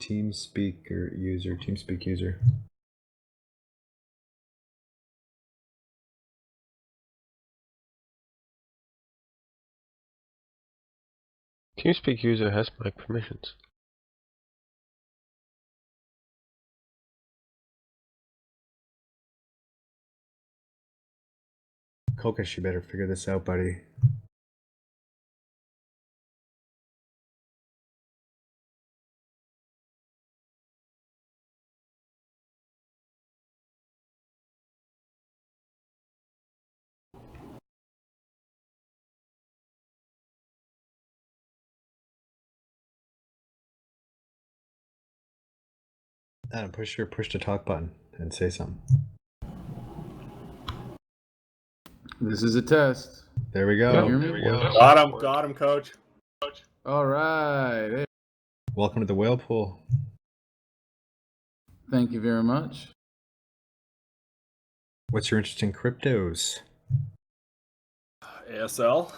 Teamspeak user. Teamspeak user has my permissions. Kokesh, you better figure this out, buddy. Adam, push the talk button and say something. This is a test. There we go. Can you hear me? There we go. Got him, coach. All right. Hey, Welcome to the WhalePool. thank you very much. What's your interest in cryptos? ASL.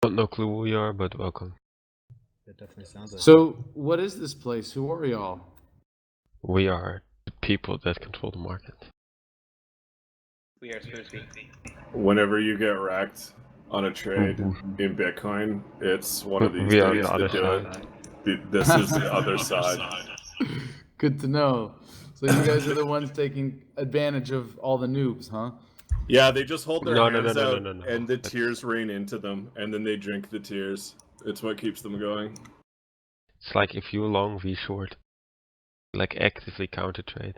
No clue who you are, but welcome. That definitely sounds like. So, what is this place? Who are y'all? We are the people that control the market. We are Teamspeak. Whenever you get wrecked on a trade in Bitcoin, it's one of these We are days the that other do side. it. This is the other side. Good to know. So you guys are the ones taking advantage of all the noobs, huh? Yeah, they just hold their No, hands out no. and the tears rain into them, and then they drink the tears. It's what keeps them going. It's like if you long, we short. Like actively counter trade.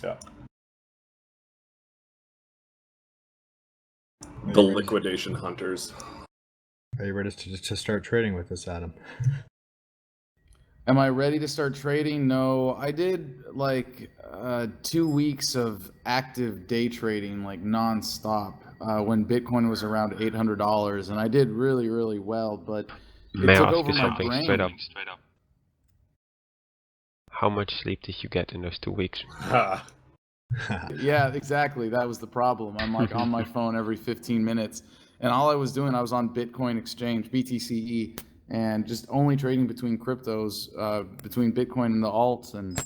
Yeah. The liquidation hunters. Are you ready to start trading with us, Adam? Am I ready to start trading? No, I did like 2 weeks of active day trading, like nonstop, when Bitcoin was around $800, and I did really, really well. But May it I took ask over you my something brain. straight up? How much sleep did you get in those 2 weeks? Yeah, exactly. That was the problem. I'm like on my phone every 15 minutes, and all I was doing, I was on Bitcoin exchange, BTCE, and just only trading between cryptos, between Bitcoin and the alts, and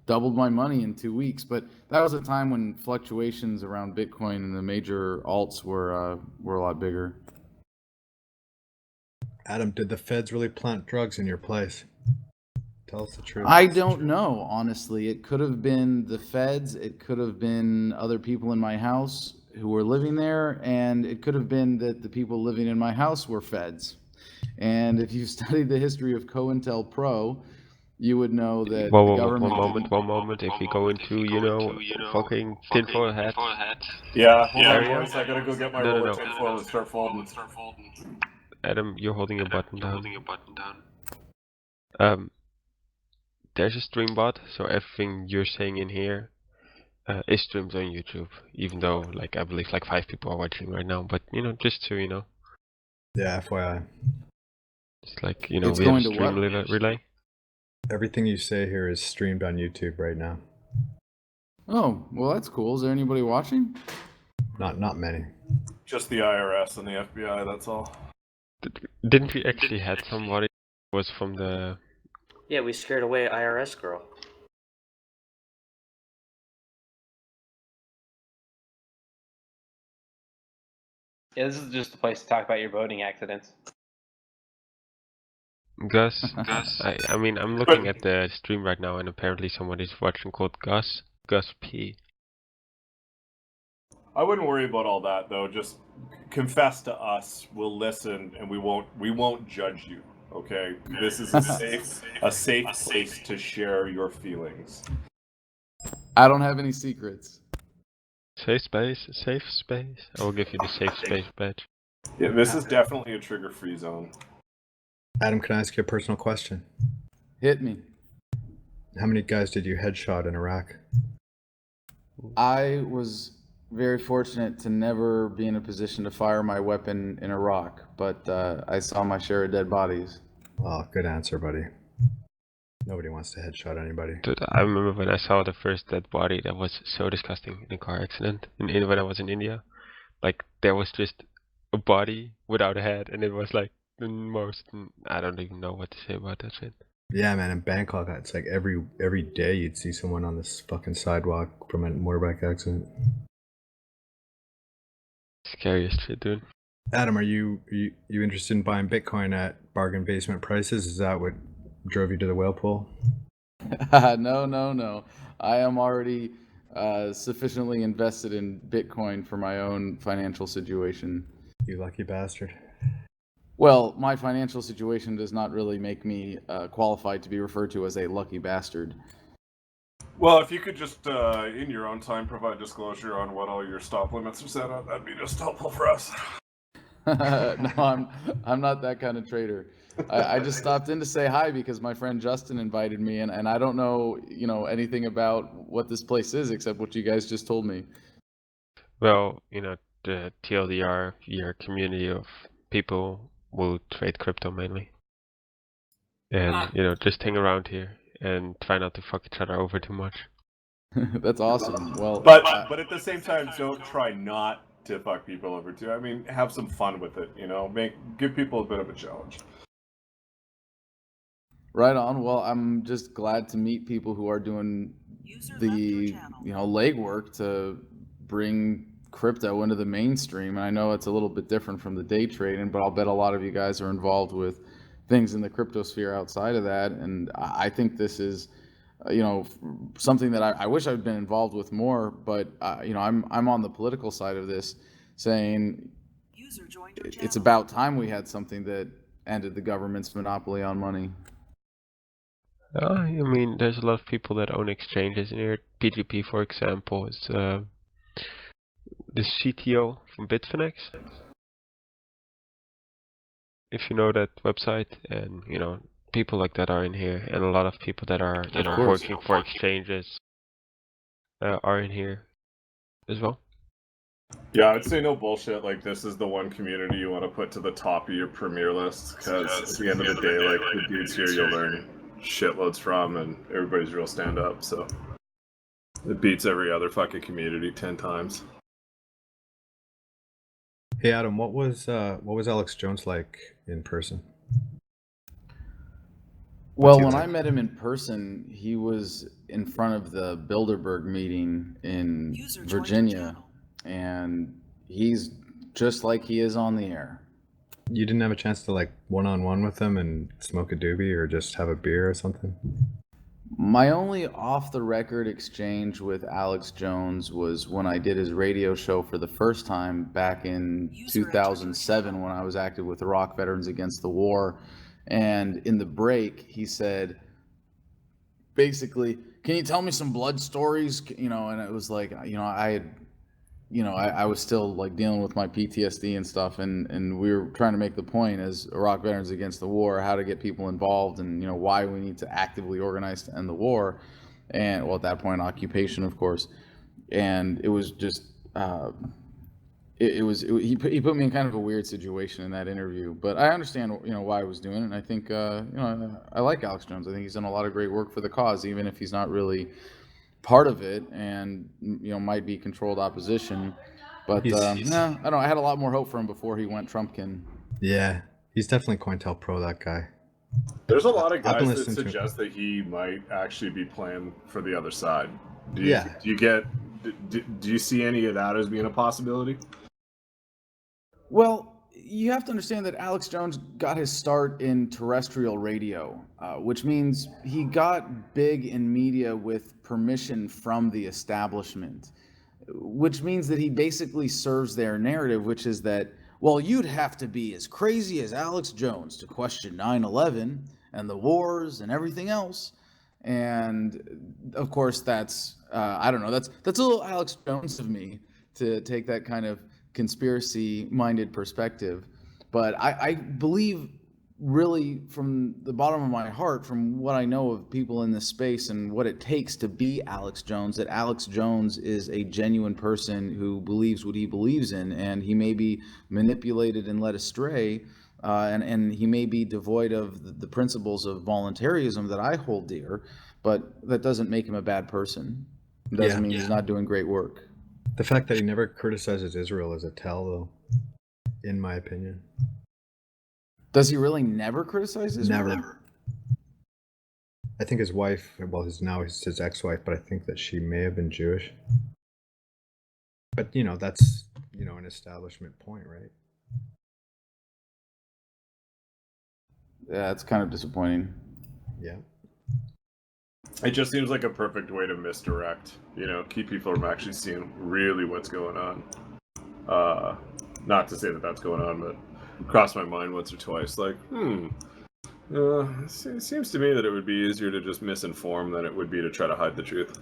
doubled my money in 2 weeks. But that was a time when fluctuations around Bitcoin and the major alts were a lot bigger. Adam, did the feds really plant drugs in your place? Tell us the truth. I don't know, honestly. It could have been the feds. It could have been other people in my house who were living there, and it could have been that the people living in my house were feds. And if you studied the history of COINTELPRO, you would know that Whoa, the whoa, government... one moment. If we go into, fucking tinfoil hat. Yeah, hold on, area. boys. I gotta go get my No. roller tinfoil and start folding. Adam, you're holding your button down. There's a stream bot, so everything you're saying in here is streamed on YouTube. Even though, like, I believe like 5 people are watching right now. But just so you know. Yeah, FYI. It's like, It's we have a going to stream what? relay. Everything you say here is streamed on YouTube right now. Oh, well, that's cool. Is there anybody watching? Not many. Just the IRS and the FBI, that's all. Didn't we actually had somebody who was from the... Yeah, we scared away IRS girl. Yeah, this is just a place to talk about your boating accidents. Gus? I mean, I'm looking at the stream right now, and apparently somebody's watching called Gus P. I wouldn't worry about all that though. Just confess to us. We'll listen, and we won't judge you. Okay? This is a safe place to share your feelings. I don't have any secrets. Safe space. I will give you the safe space badge. Yeah, this is definitely a trigger-free zone. Adam, can I ask you a personal question? Hit me. How many guys did you headshot in Iraq? I was very fortunate to never be in a position to fire my weapon in Iraq, but I saw my share of dead bodies. Oh, good answer, buddy. Nobody wants to headshot anybody. Dude, I remember when I saw the first dead body, that was so disgusting in a car accident when I was in India. Like, there was just a body without a head, and it was like the most, I don't even know what to say about that shit. Yeah, man, in Bangkok, it's like every day you'd see someone on this fucking sidewalk from a motorbike accident. Scariest shit, dude. Adam, are you interested in buying Bitcoin at bargain basement prices? Is that what drove you to the WhalePool? No. I am already sufficiently invested in Bitcoin for my own financial situation. You lucky bastard. Well, my financial situation does not really make me qualified to be referred to as a lucky bastard. Well, if you could just, in your own time, provide disclosure on what all your stop limits are set at, that'd be just helpful for us. No, I'm not that kind of trader. I just stopped in to say hi because my friend Justin invited me, and I don't know, anything about what this place is except what you guys just told me. Well, the TLDR, your community of people who trade crypto mainly. And, just hang around here and try not to fuck each other over too much. That's awesome. Well, but at the same time, don't try not to fuck people over too. I mean, have some fun with it, give people a bit of a challenge. Right on. Well, I'm just glad to meet people who are doing the legwork to bring crypto into the mainstream. And I know it's a little bit different from the day trading, but I'll bet a lot of you guys are involved with things in the crypto sphere outside of that. And I think this is, something that I wish I'd been involved with more. But I'm on the political side of this, saying it's about time we had something that ended the government's monopoly on money. I mean, there's a lot of people that own exchanges in here. PGP, for example, is the CTO from Bitfinex. If you know that website, and people like that are in here, and a lot of people that are working for exchanges are in here as well. Yeah, I'd say no bullshit. Like, this is the one community you want to put to the top of your premier list, because at the end of the day, like, the dudes here you'll learn shitloads from, and everybody's real stand up, so it beats every other fucking community 10 times. Hey Adam, what was Alex Jones like in person? Well, when I met him in person, he was in front of the Bilderberg meeting in Virginia, and he's just like he is on the air. You didn't have a chance to like one-on-one with him and smoke a doobie or just have a beer or something? My only off-the-record exchange with Alex Jones was when I did his radio show for the first time back in 2007 when I was active with the Iraq Veterans Against the War. And in the break, he said, basically, can you tell me some blood stories? And it was like, I was still like dealing with my PTSD and stuff, and we were trying to make the point as Iraq Veterans Against the War, how to get people involved, and why we need to actively organize to end the war, and well, at that point, occupation, of course, and it was just he put me in kind of a weird situation in that interview, but I understand why I was doing it, and I think I like Alex Jones. I think he's done a lot of great work for the cause, even if he's not really part of it, and might be controlled opposition, but I don't know. I had a lot more hope for him before he went Trumpkin. Yeah, he's definitely COINTELPRO, that guy. There's a lot of guys that suggest that he might actually be playing for the other side. Do you see any of that as being a possibility? Well, you have to understand that Alex Jones got his start in terrestrial radio, which means he got big in media with permission from the establishment, which means that he basically serves their narrative, which is that, well, you'd have to be as crazy as Alex Jones to question 9/11 and the wars and everything else. And of course, that's I don't know. That's a little Alex Jones of me to take that kind of conspiracy-minded perspective, but I believe, really, from the bottom of my heart, from what I know of people in this space and what it takes to be Alex Jones, that Alex Jones is a genuine person who believes what he believes in, and he may be manipulated and led astray and he may be devoid of the principles of voluntarism that I hold dear, but that doesn't make him a bad person. It doesn't mean he's not doing great work. The fact that he never criticizes Israel is a tell, though, in my opinion. Does he really never criticize Israel? Never. I think his wife, well, now he's his ex-wife, but I think that she may have been Jewish. But, that's, an establishment point, right? Yeah, it's kind of disappointing. Yeah. It just seems like a perfect way to misdirect, keep people from actually seeing really what's going on. Not to say that that's going on, but it crossed my mind once or twice, like, it seems to me that it would be easier to just misinform than it would be to try to hide the truth.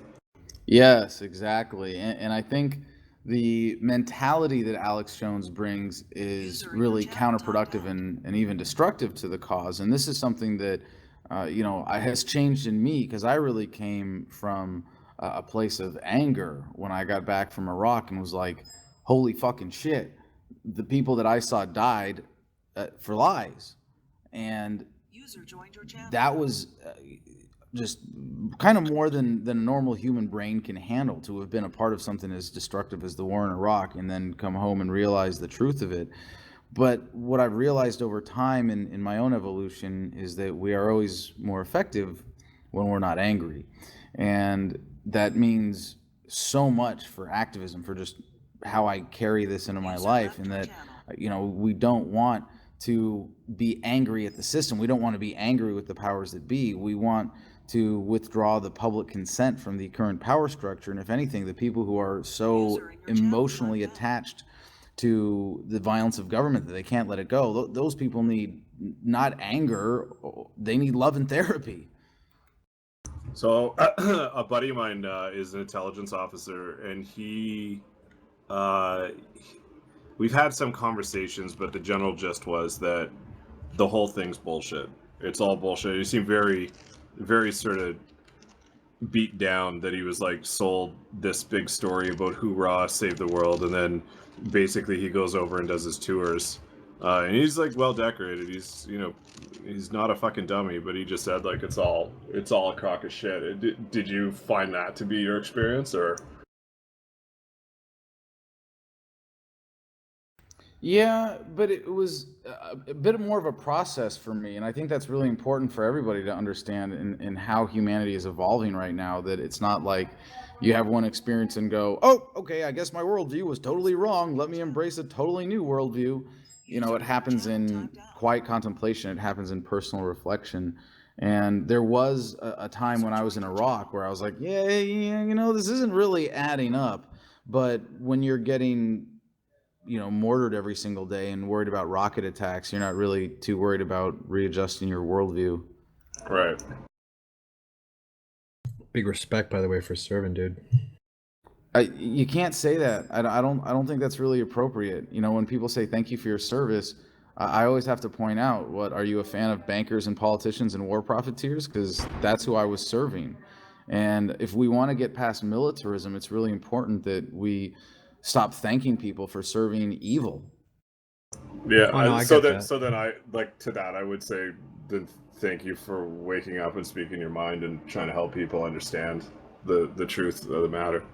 Yes, exactly. And I think the mentality that Alex Jones brings is really counterproductive and even destructive to the cause. And this is something that, has changed in me, because I really came from a place of anger when I got back from Iraq and was like, holy fucking shit. The people that I saw died for lies. And that was just kind of more than a normal human brain can handle, to have been a part of something as destructive as the war in Iraq and then come home and realize the truth of it. But what I've realized over time in my own evolution is that we are always more effective when we're not angry. And that means so much for activism, for just how I carry this into my life, and that, we don't want to be angry at the system. We don't want to be angry with the powers that be. We want to withdraw the public consent from the current power structure. And if anything, the people who are so emotionally attached to the violence of government that they can't let it go, those people need not anger, they need love and therapy. So a buddy of mine is an intelligence officer, and we've had some conversations, but the general gist was that the whole thing's bullshit. It's all bullshit. He seemed very, very sort of beat down that he was sold this big story about hoorah, save the world, and then basically he goes over and does his tours, and he's well decorated. He's not a fucking dummy, but he just said it's all a crock of shit. Did you find that to be your experience, or? Yeah, but it was a bit more of a process for me, and I think that's really important for everybody to understand in how humanity is evolving right now, that it's not like you have one experience and go, oh, okay, I guess my worldview was totally wrong, let me embrace a totally new worldview. It happens in quiet contemplation, it happens in personal reflection. And there was a time when I was in Iraq where I was like, yeah, this isn't really adding up. But when you're getting mortared every single day and worried about rocket attacks, you're not really too worried about readjusting your worldview. Right. Big respect, by the way, for serving, dude. You can't say that. I don't think that's really appropriate. When people say thank you for your service, I always have to point out, what, are you a fan of bankers and politicians and war profiteers? Because that's who I was serving. And if we want to get past militarism, it's really important that we stop thanking people for serving evil. Yeah. I so get then I to that I would say then thank you for waking up and speaking your mind and trying to help people understand the truth of the matter.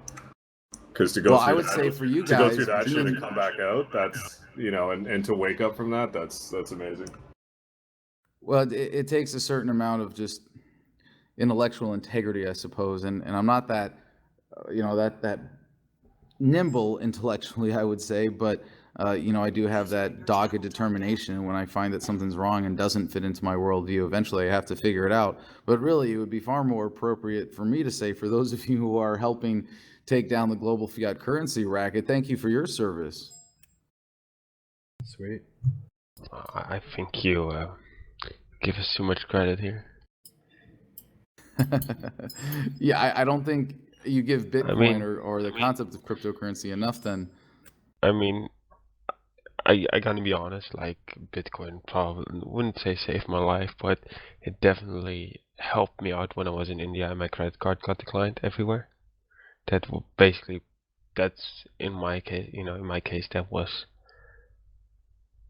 Because to go through I would say for you guys, to go through that shit and come back out, that's and to wake up from that, that's amazing. Well, it takes a certain amount of just intellectual integrity, I suppose, and I'm not that that nimble intellectually, I would say, but I do have that dogged determination. When I find that something's wrong and doesn't fit into my worldview, eventually I have to figure it out. But really, it would be far more appropriate for me to say, for those of you who are helping take down the global fiat currency racket, thank you for your service. Sweet. I think you give us too much credit here. Yeah, I don't think you give Bitcoin or the concept of cryptocurrency enough then. I mean, I gotta be honest, Bitcoin probably wouldn't say saved my life, but it definitely helped me out when I was in India and my credit card got declined everywhere. That's in my case, that was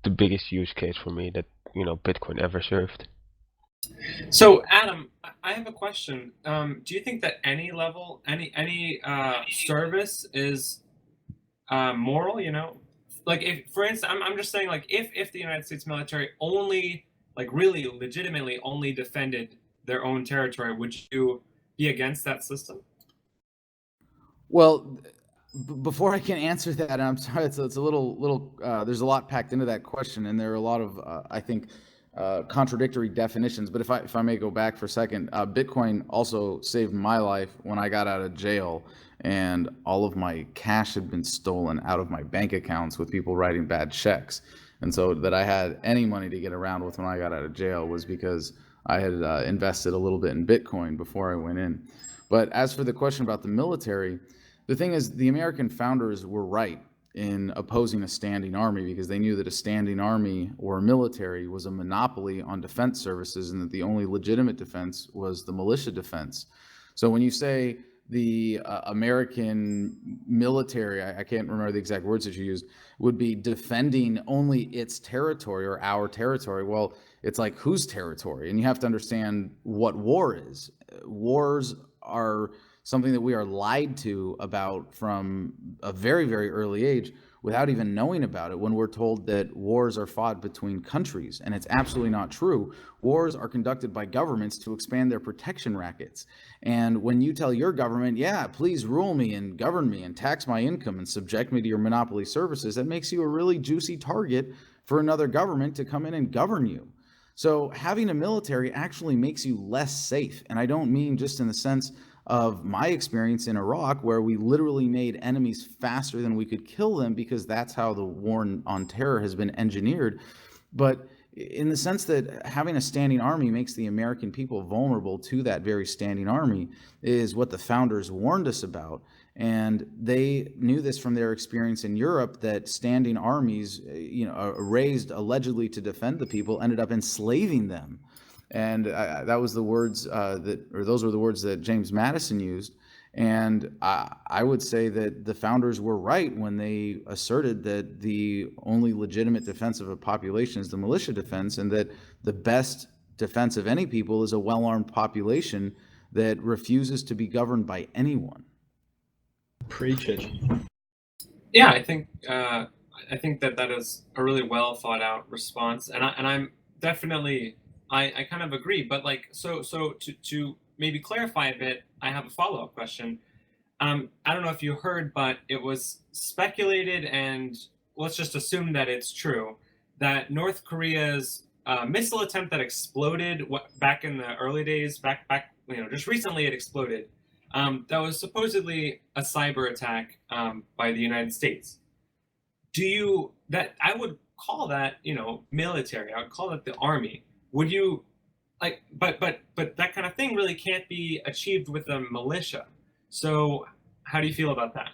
the biggest use case for me that Bitcoin ever served. So, Adam, I have a question. Do you think that any level, any service is moral? Like if, for instance, I'm just saying, like if the United States military only, like really legitimately only defended their own territory, would you be against that system? Well, before I can answer that, and I'm sorry, it's a little. There's a lot packed into that question, and there are a lot of I think contradictory definitions. But if I may go back for a second, Bitcoin also saved my life when I got out of jail, and all of my cash had been stolen out of my bank accounts with people writing bad checks. And so that I had any money to get around with when I got out of jail was because I had invested a little bit in Bitcoin before I went in. But as for the question about the military, the thing is, the American founders were right in opposing a standing army because they knew that a standing army or military was a monopoly on defense services and that the only legitimate defense was the militia defense. So when you say the American military, I can't remember the exact words that you used, would be defending only its territory or our territory. Well, it's like, whose territory? And you have to understand what war is. Wars are something that we are lied to about from a very, very early age without even knowing about it, when we're told that wars are fought between countries. And it's absolutely not true. Wars are conducted by governments to expand their protection rackets. And when you tell your government, yeah, please rule me and govern me and tax my income and subject me to your monopoly services, that makes you a really juicy target for another government to come in and govern you. So having a military actually makes you less safe. And I don't mean just in the sense of my experience in Iraq, where we literally made enemies faster than we could kill them because that's how the war on terror has been engineered. But in the sense that having a standing army makes the American people vulnerable to that very standing army is what the founders warned us about. And they knew this from their experience in Europe, that standing armies, raised allegedly to defend the people, ended up enslaving them. And that was the words those were the words that James Madison used. And I would say that the founders were right when they asserted that the only legitimate defense of a population is the militia defense, and that the best defense of any people is a well-armed population that refuses to be governed by anyone. Preach it. Yeah, I think that is a really well thought out response, and I'm definitely. I kind of agree, but like, so to maybe clarify a bit, I have a follow-up question. I don't know if you heard, but it was speculated, and let's just assume that it's true, that North Korea's missile attempt that exploded back in the early days, back just recently it exploded. That was supposedly a cyber attack by the United States. I would call that, military. I would call it the army. Would you but that kind of thing really can't be achieved with a militia. So how do you feel about that?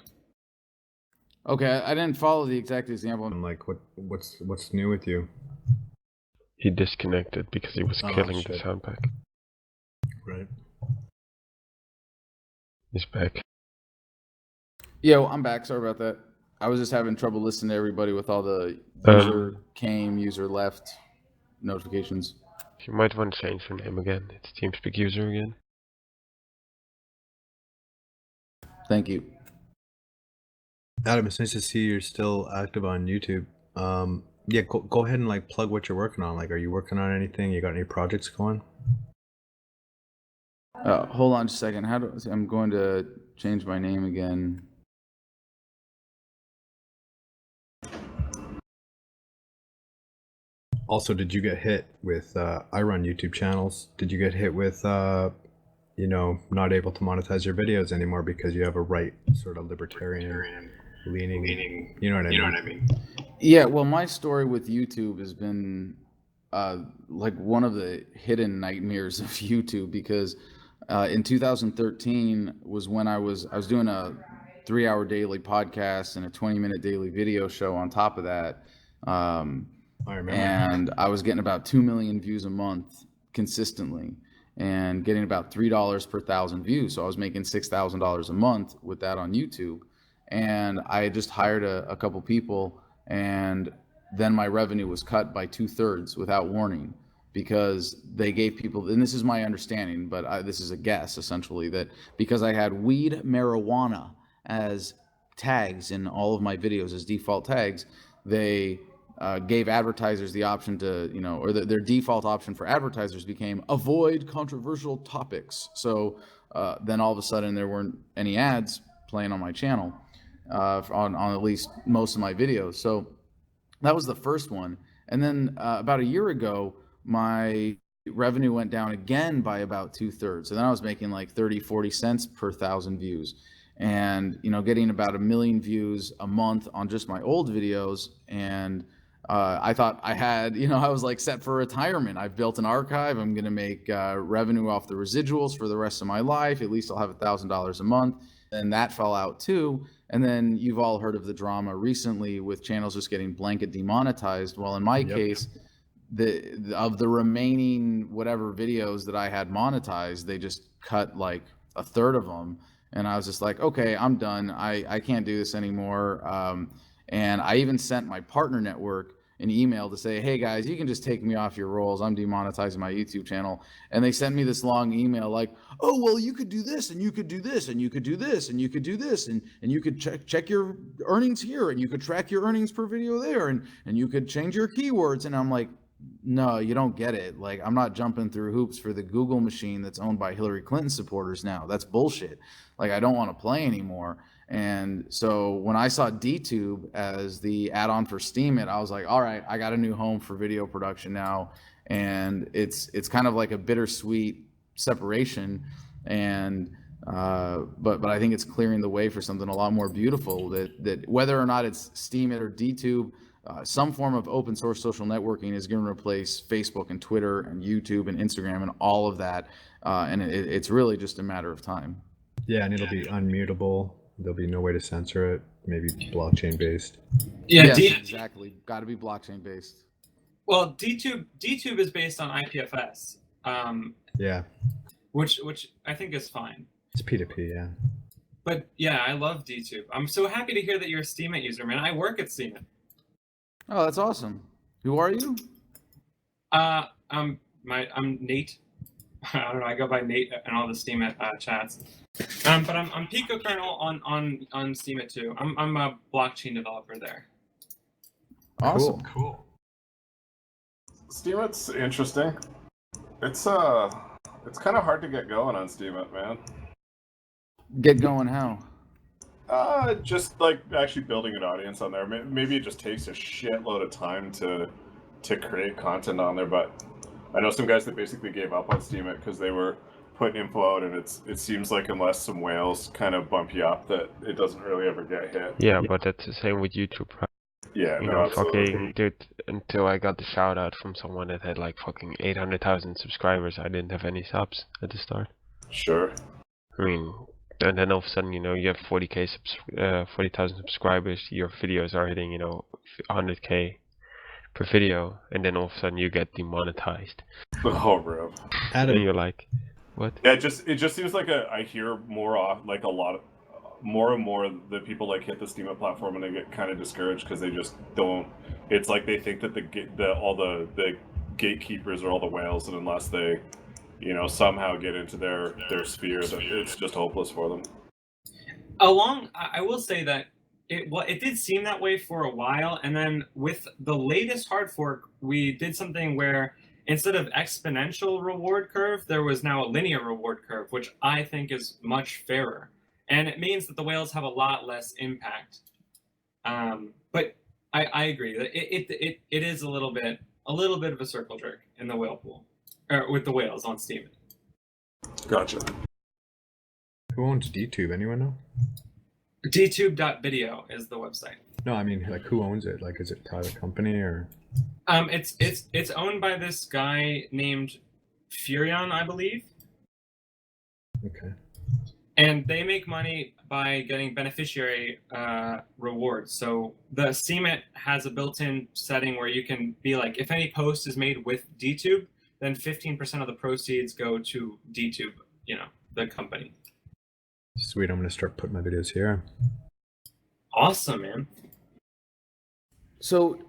Okay, I didn't follow the exact example. I'm like, what's new with you? He disconnected because he was killing the shit. sound pack. Right. He's back. Yeah, well, I'm back. Sorry about that. I was just having trouble listening to everybody with all the user came, user left notifications. You might want to change your name again. It's Teamspeak user again. Thank you. Adam, it's nice to see you're still active on YouTube. Yeah, go ahead and like plug what you're working on. Like, are you working on anything? You got any projects going? Hold on just a second. I'm going to change my name again. Also, did you get hit with, I run YouTube channels. Did you get hit with, not able to monetize your videos anymore because you have a right sort of libertarian leaning, you know what I mean? Yeah, well, my story with YouTube has been like one of the hidden nightmares of YouTube, because in 2013 was when I was doing a 3-hour daily podcast and a 20-minute daily video show on top of that. I remember. And I was getting about 2 million views a month consistently and getting about $3 per 1,000 views. So I was making $6,000 a month with that on YouTube. And I just hired a couple people, and then my revenue was cut by 2/3 without warning, because they gave people, and this is my understanding, but this is a guess essentially, that because I had weed, marijuana as tags in all of my videos as default tags, they gave advertisers the option to, or their default option for advertisers became avoid controversial topics. So then all of a sudden there weren't any ads playing on my channel on at least most of my videos. So that was the first one. And then about a year ago, my revenue went down again by about 2/3. So then I was making like 30-40 cents per 1,000 views, and getting about 1 million views a month on just my old videos. And I thought I had, I was like set for retirement. I've built an archive. I'm going to make revenue off the residuals for the rest of my life. At least I'll have $1,000 a month. And that fell out too. And then you've all heard of the drama recently with channels just getting blanket demonetized. Well, in my case, of the remaining whatever videos that I had monetized, they just cut like 1/3 of them. And I was just like, okay, I'm done. I can't do this anymore. And I even sent my partner network an email to say, hey guys, you can just take me off your rolls. I'm demonetizing my YouTube channel. And they sent me this long email like, oh, well, you could do this, and you could do this, and you could do this, and you could do this, and you could check your earnings here, and you could track your earnings per video there, and you could change your keywords. And I'm like, no, you don't get it. Like, I'm not jumping through hoops for the Google machine that's owned by Hillary Clinton supporters now. That's bullshit. Like, I don't want to play anymore. And so when I saw DTube as the add-on for Steemit, I was like, all right, I got a new home for video production now. And it's kind of like a bittersweet separation. And but I think it's clearing the way for something a lot more beautiful, that whether or not it's Steemit or DTube, some form of open source social networking is going to replace Facebook and Twitter and YouTube and Instagram and all of that. And it's really just a matter of time. Yeah, and it'll be unmutable. There'll be no way to censor it. Maybe blockchain based. Yeah, yes, exactly. Got to be blockchain based. Well, DTube is based on IPFS. Yeah. Which I think is fine. It's P2P, yeah. But yeah, I love DTube. I'm so happy to hear that you're a Steemit user, man. I work at Steemit. Oh, that's awesome. Who are you? I'm Nate. I don't know. I go by Nate in all the Steemit chats. But I'm Pico Kernel on Steemit too. I'm a blockchain developer there. Awesome. Cool. Steemit's interesting. It's kind of hard to get going on Steemit, man. Get going how? Just like actually building an audience on there. Maybe it just takes a shitload of time to create content on there, but I know some guys that basically gave up on Steemit because they were putting info out, and it seems like unless some whales kind of bump you up, that it doesn't really ever get hit. Yeah, but that's the same with YouTube, right? Yeah, You no, know, absolutely. fucking, dude, until I got the shout out from someone that had like fucking 800,000 subscribers, I didn't have any subs at the start. Sure. I mean, and then all of a sudden, you have 40,000 subscribers, your videos are hitting, 100K per video, and then all of a sudden you get demonetized. Oh, bro. And Adam, you're like, what? Yeah, it just seems like I hear more and more that people like hit the Steemit platform and they get kind of discouraged because they just don't. It's like they think that all the gatekeepers are all the whales, and unless they, somehow get into their sphere, that it's just hopeless for them. I will say that it did seem that way for a while, and then with the latest hard fork, we did something where instead of exponential reward curve, there was now a linear reward curve, which I think is much fairer. And it means that the whales have a lot less impact. But I agree that it is a little bit of a circle jerk in the whale pool, or with the whales on Steemit. Gotcha. who owns DTube? Anyone know? DTube.video is the website. No, I mean, like, who owns it? Like, is it a private company or? It's owned by this guy named Furion, I believe. Okay. And they make money by getting beneficiary rewards. So the Steemit has a built-in setting where you can be like, if any post is made with DTube, then 15% of the proceeds go to DTube, the company. Sweet, I'm gonna start putting my videos here. Awesome, man. So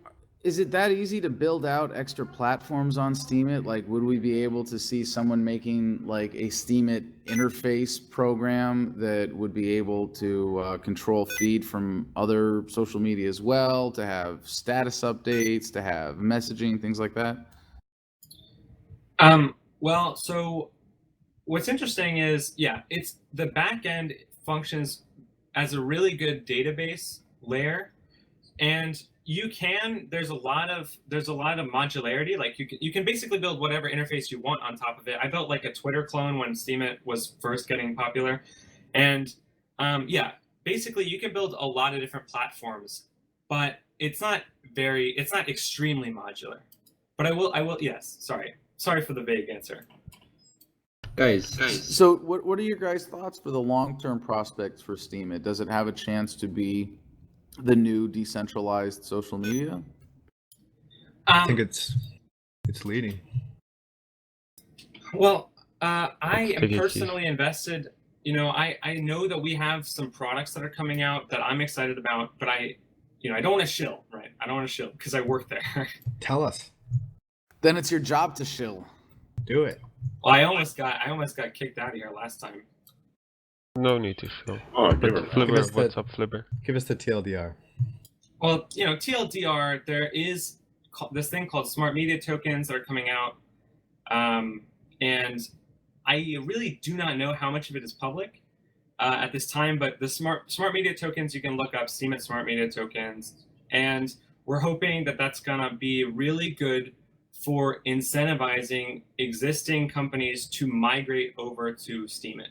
Is it that easy to build out extra platforms on Steemit? Like, would we be able to see someone making like a Steemit interface program that would be able to control feed from other social media as well, to have status updates, to have messaging, things like that? Well, so what's interesting is, yeah, it's the back end functions as a really good database layer, and there's a lot of modularity. Like you can basically build whatever interface you want on top of it. I built like a Twitter clone when Steemit was first getting popular, and yeah, basically you can build a lot of different platforms, but it's not extremely modular. But I will yes, sorry for the vague answer. Guys. So what are your guys' thoughts for the long-term prospects for Steemit? Does it have a chance to be the new decentralized social media? I think it's leading. Well, I am personally invested. You know, I know that we have some products that are coming out that I'm excited about, but I don't want to shill, right? I don't want to shill because I work there. Tell us. Then it's your job to shill. Do it. Well, I almost got kicked out of here last time. No need to show. Oh, But give her. Flipper, us the- what's up, Flipper? Give us the TLDR. Well, TLDR, there is this thing called smart media tokens that are coming out, and I really do not know how much of it is public at this time. But the smart media tokens, you can look up Steemit smart media tokens, and we're hoping that that's gonna be really good for incentivizing existing companies to migrate over to Steemit.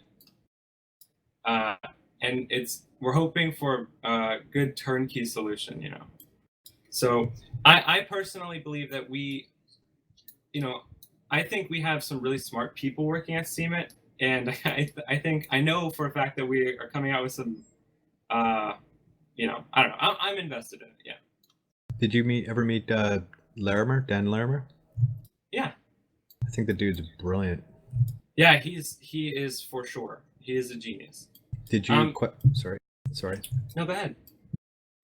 And we're hoping for a good turnkey solution, So I personally believe that I think we have some really smart people working at Steemit, and I know for a fact that we are coming out with some, I don't know. I'm invested in it. Yeah. Did you ever meet Larimer, Dan Larimer? Yeah. I think the dude's brilliant. Yeah, he is for sure. He is a genius. Did you? Sorry. No, go ahead.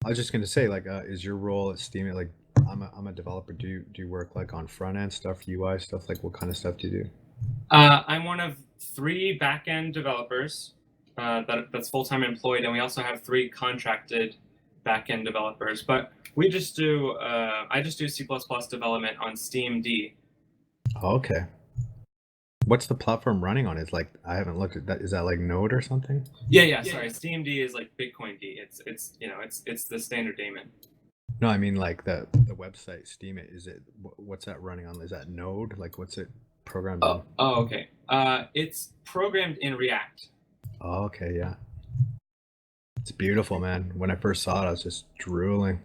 I was just gonna say, like, is your role at Steemit, like, I'm a developer. Do you work like on front end stuff, UI stuff? Like, what kind of stuff do you do? I'm one of 3 back-end developers that's full-time employed, and we also have 3 contracted back-end developers. But we just do I just do C++ development on SteamD. Oh, okay. What's the platform running on? Is like, I haven't looked at that. Is that like Node or something? Yeah. Sorry, SteamD is like Bitcoin D. It's the standard daemon. No, I mean like the website Steemit. Is it, what's that running on? Is that Node? Like, what's it programmed in? Oh, okay. It's programmed in React. Oh, okay, yeah. It's beautiful, man. When I first saw it, I was just drooling.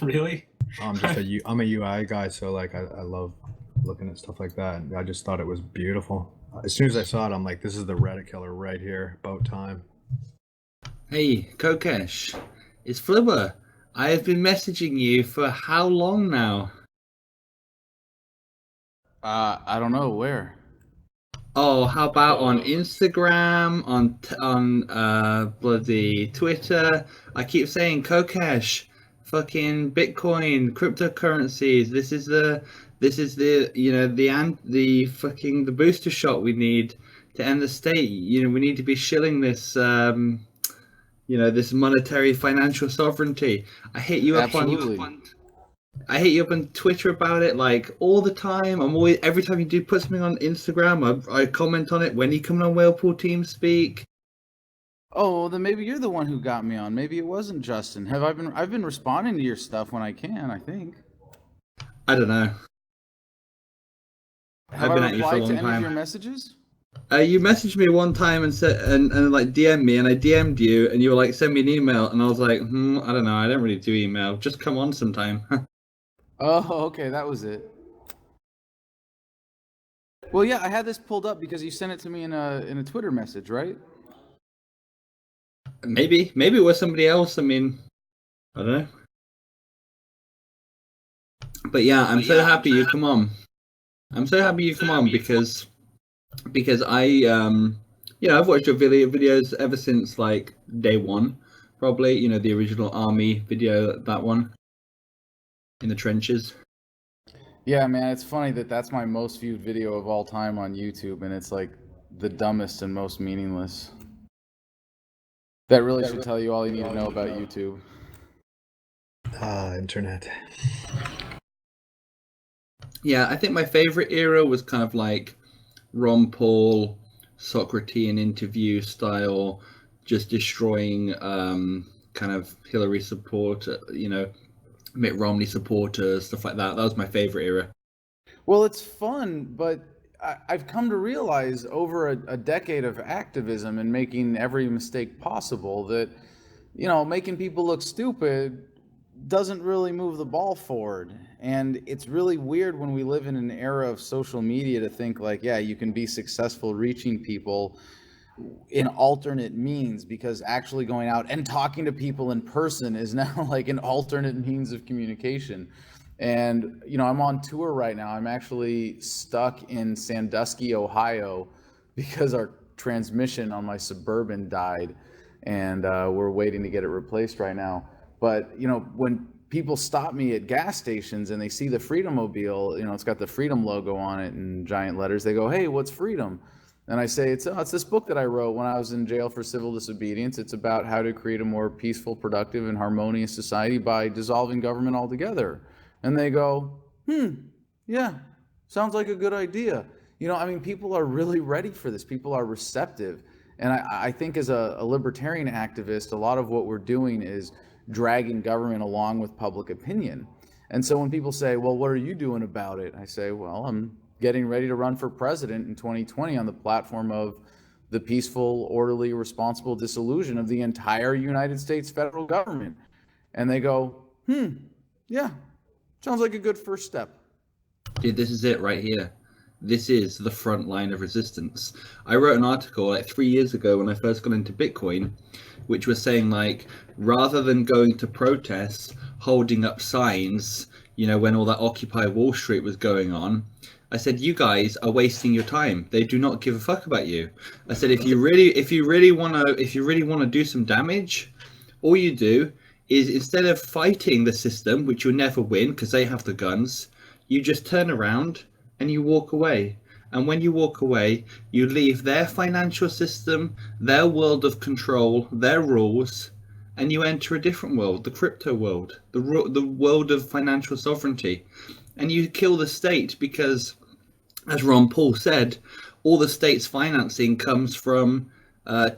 Really? I'm a UI guy, so like I love looking at stuff like that, and I just thought it was beautiful. As soon as I saw it, I'm like, this is the Reddit killer right here. About time. Hey, Kokesh, it's Flipper. I have been messaging you for how long now? I don't know where. Oh, how about on Instagram, on bloody Twitter? I keep saying, Kokesh, fucking Bitcoin, cryptocurrencies. This is the the booster shot we need to end the state. We need to be shilling this this monetary financial sovereignty. I hit you Absolutely. I hit you up on Twitter about it like all the time. Every time you do put something on Instagram, I comment on it. When you coming on WhalePool Teamspeak? Oh, well, then maybe you're the one who got me on. Maybe it wasn't Justin. I've been responding to your stuff when I can, I think. I don't know. Have I've been I at you for a replied long to any of time. your messages? You messaged me one time and said and like DM'd me, and I DM'd you, and you were like, send me an email, and I was like, I don't know, I don't really do email. Just come on sometime. Oh, okay, that was it. Well, yeah, I had this pulled up because you sent it to me in a Twitter message, right? Maybe it was somebody else. I mean, I don't know. But yeah, I'm so happy you come on. I'm so happy you come on because I I've watched your videos ever since like day one, probably, the original army video, that one. in the trenches. Yeah, man, it's funny that that's my most viewed video of all time on YouTube, and it's like the dumbest and most meaningless. That really should tell you all you need to know about YouTube. Internet. Yeah, I think my favorite era was kind of like Ron Paul, Socratean interview style, just destroying kind of Hillary support, Mitt Romney supporters, stuff like that. That was my favorite era. Well, it's fun, but I've come to realize over a decade of activism and making every mistake possible that, making people look stupid doesn't really move the ball forward. And it's really weird when we live in an era of social media to think like, yeah, you can be successful reaching people in alternate means, because actually going out and talking to people in person is now like an alternate means of communication. And, I'm on tour right now. I'm actually stuck in Sandusky, Ohio, because our transmission on my Suburban died, and we're waiting to get it replaced right now. But, when people stop me at gas stations and they see the Freedom Mobile, it's got the Freedom logo on it in giant letters, they go, "Hey, what's Freedom?" And I say, it's this book that I wrote when I was in jail for civil disobedience. It's about how to create a more peaceful, productive, and harmonious society by dissolving government altogether. And they go, yeah, sounds like a good idea. People are really ready for this. People are receptive. And I think as a libertarian activist, a lot of what we're doing is dragging government along with public opinion. And so when people say, well, what are you doing about it? I say, well, I'm getting ready to run for president in 2020 on the platform of the peaceful, orderly, responsible dissolution of the entire United States federal government. And they go, yeah, sounds like a good first step. Dude, this is it right here. This is the front line of resistance. I wrote an article like 3 years ago when I first got into Bitcoin, which was saying like, rather than going to protests, holding up signs, when all that Occupy Wall Street was going on, I said, you guys are wasting your time. They do not give a fuck about you. I said, if you really want to do some damage, all you do is, instead of fighting the system, which you'll never win because they have the guns, you just turn around and you walk away. And when you walk away, you leave their financial system, their world of control, their rules, and you enter a different world, the crypto world, the world of financial sovereignty. And you kill the state because, as Ron Paul said, all the state's financing comes from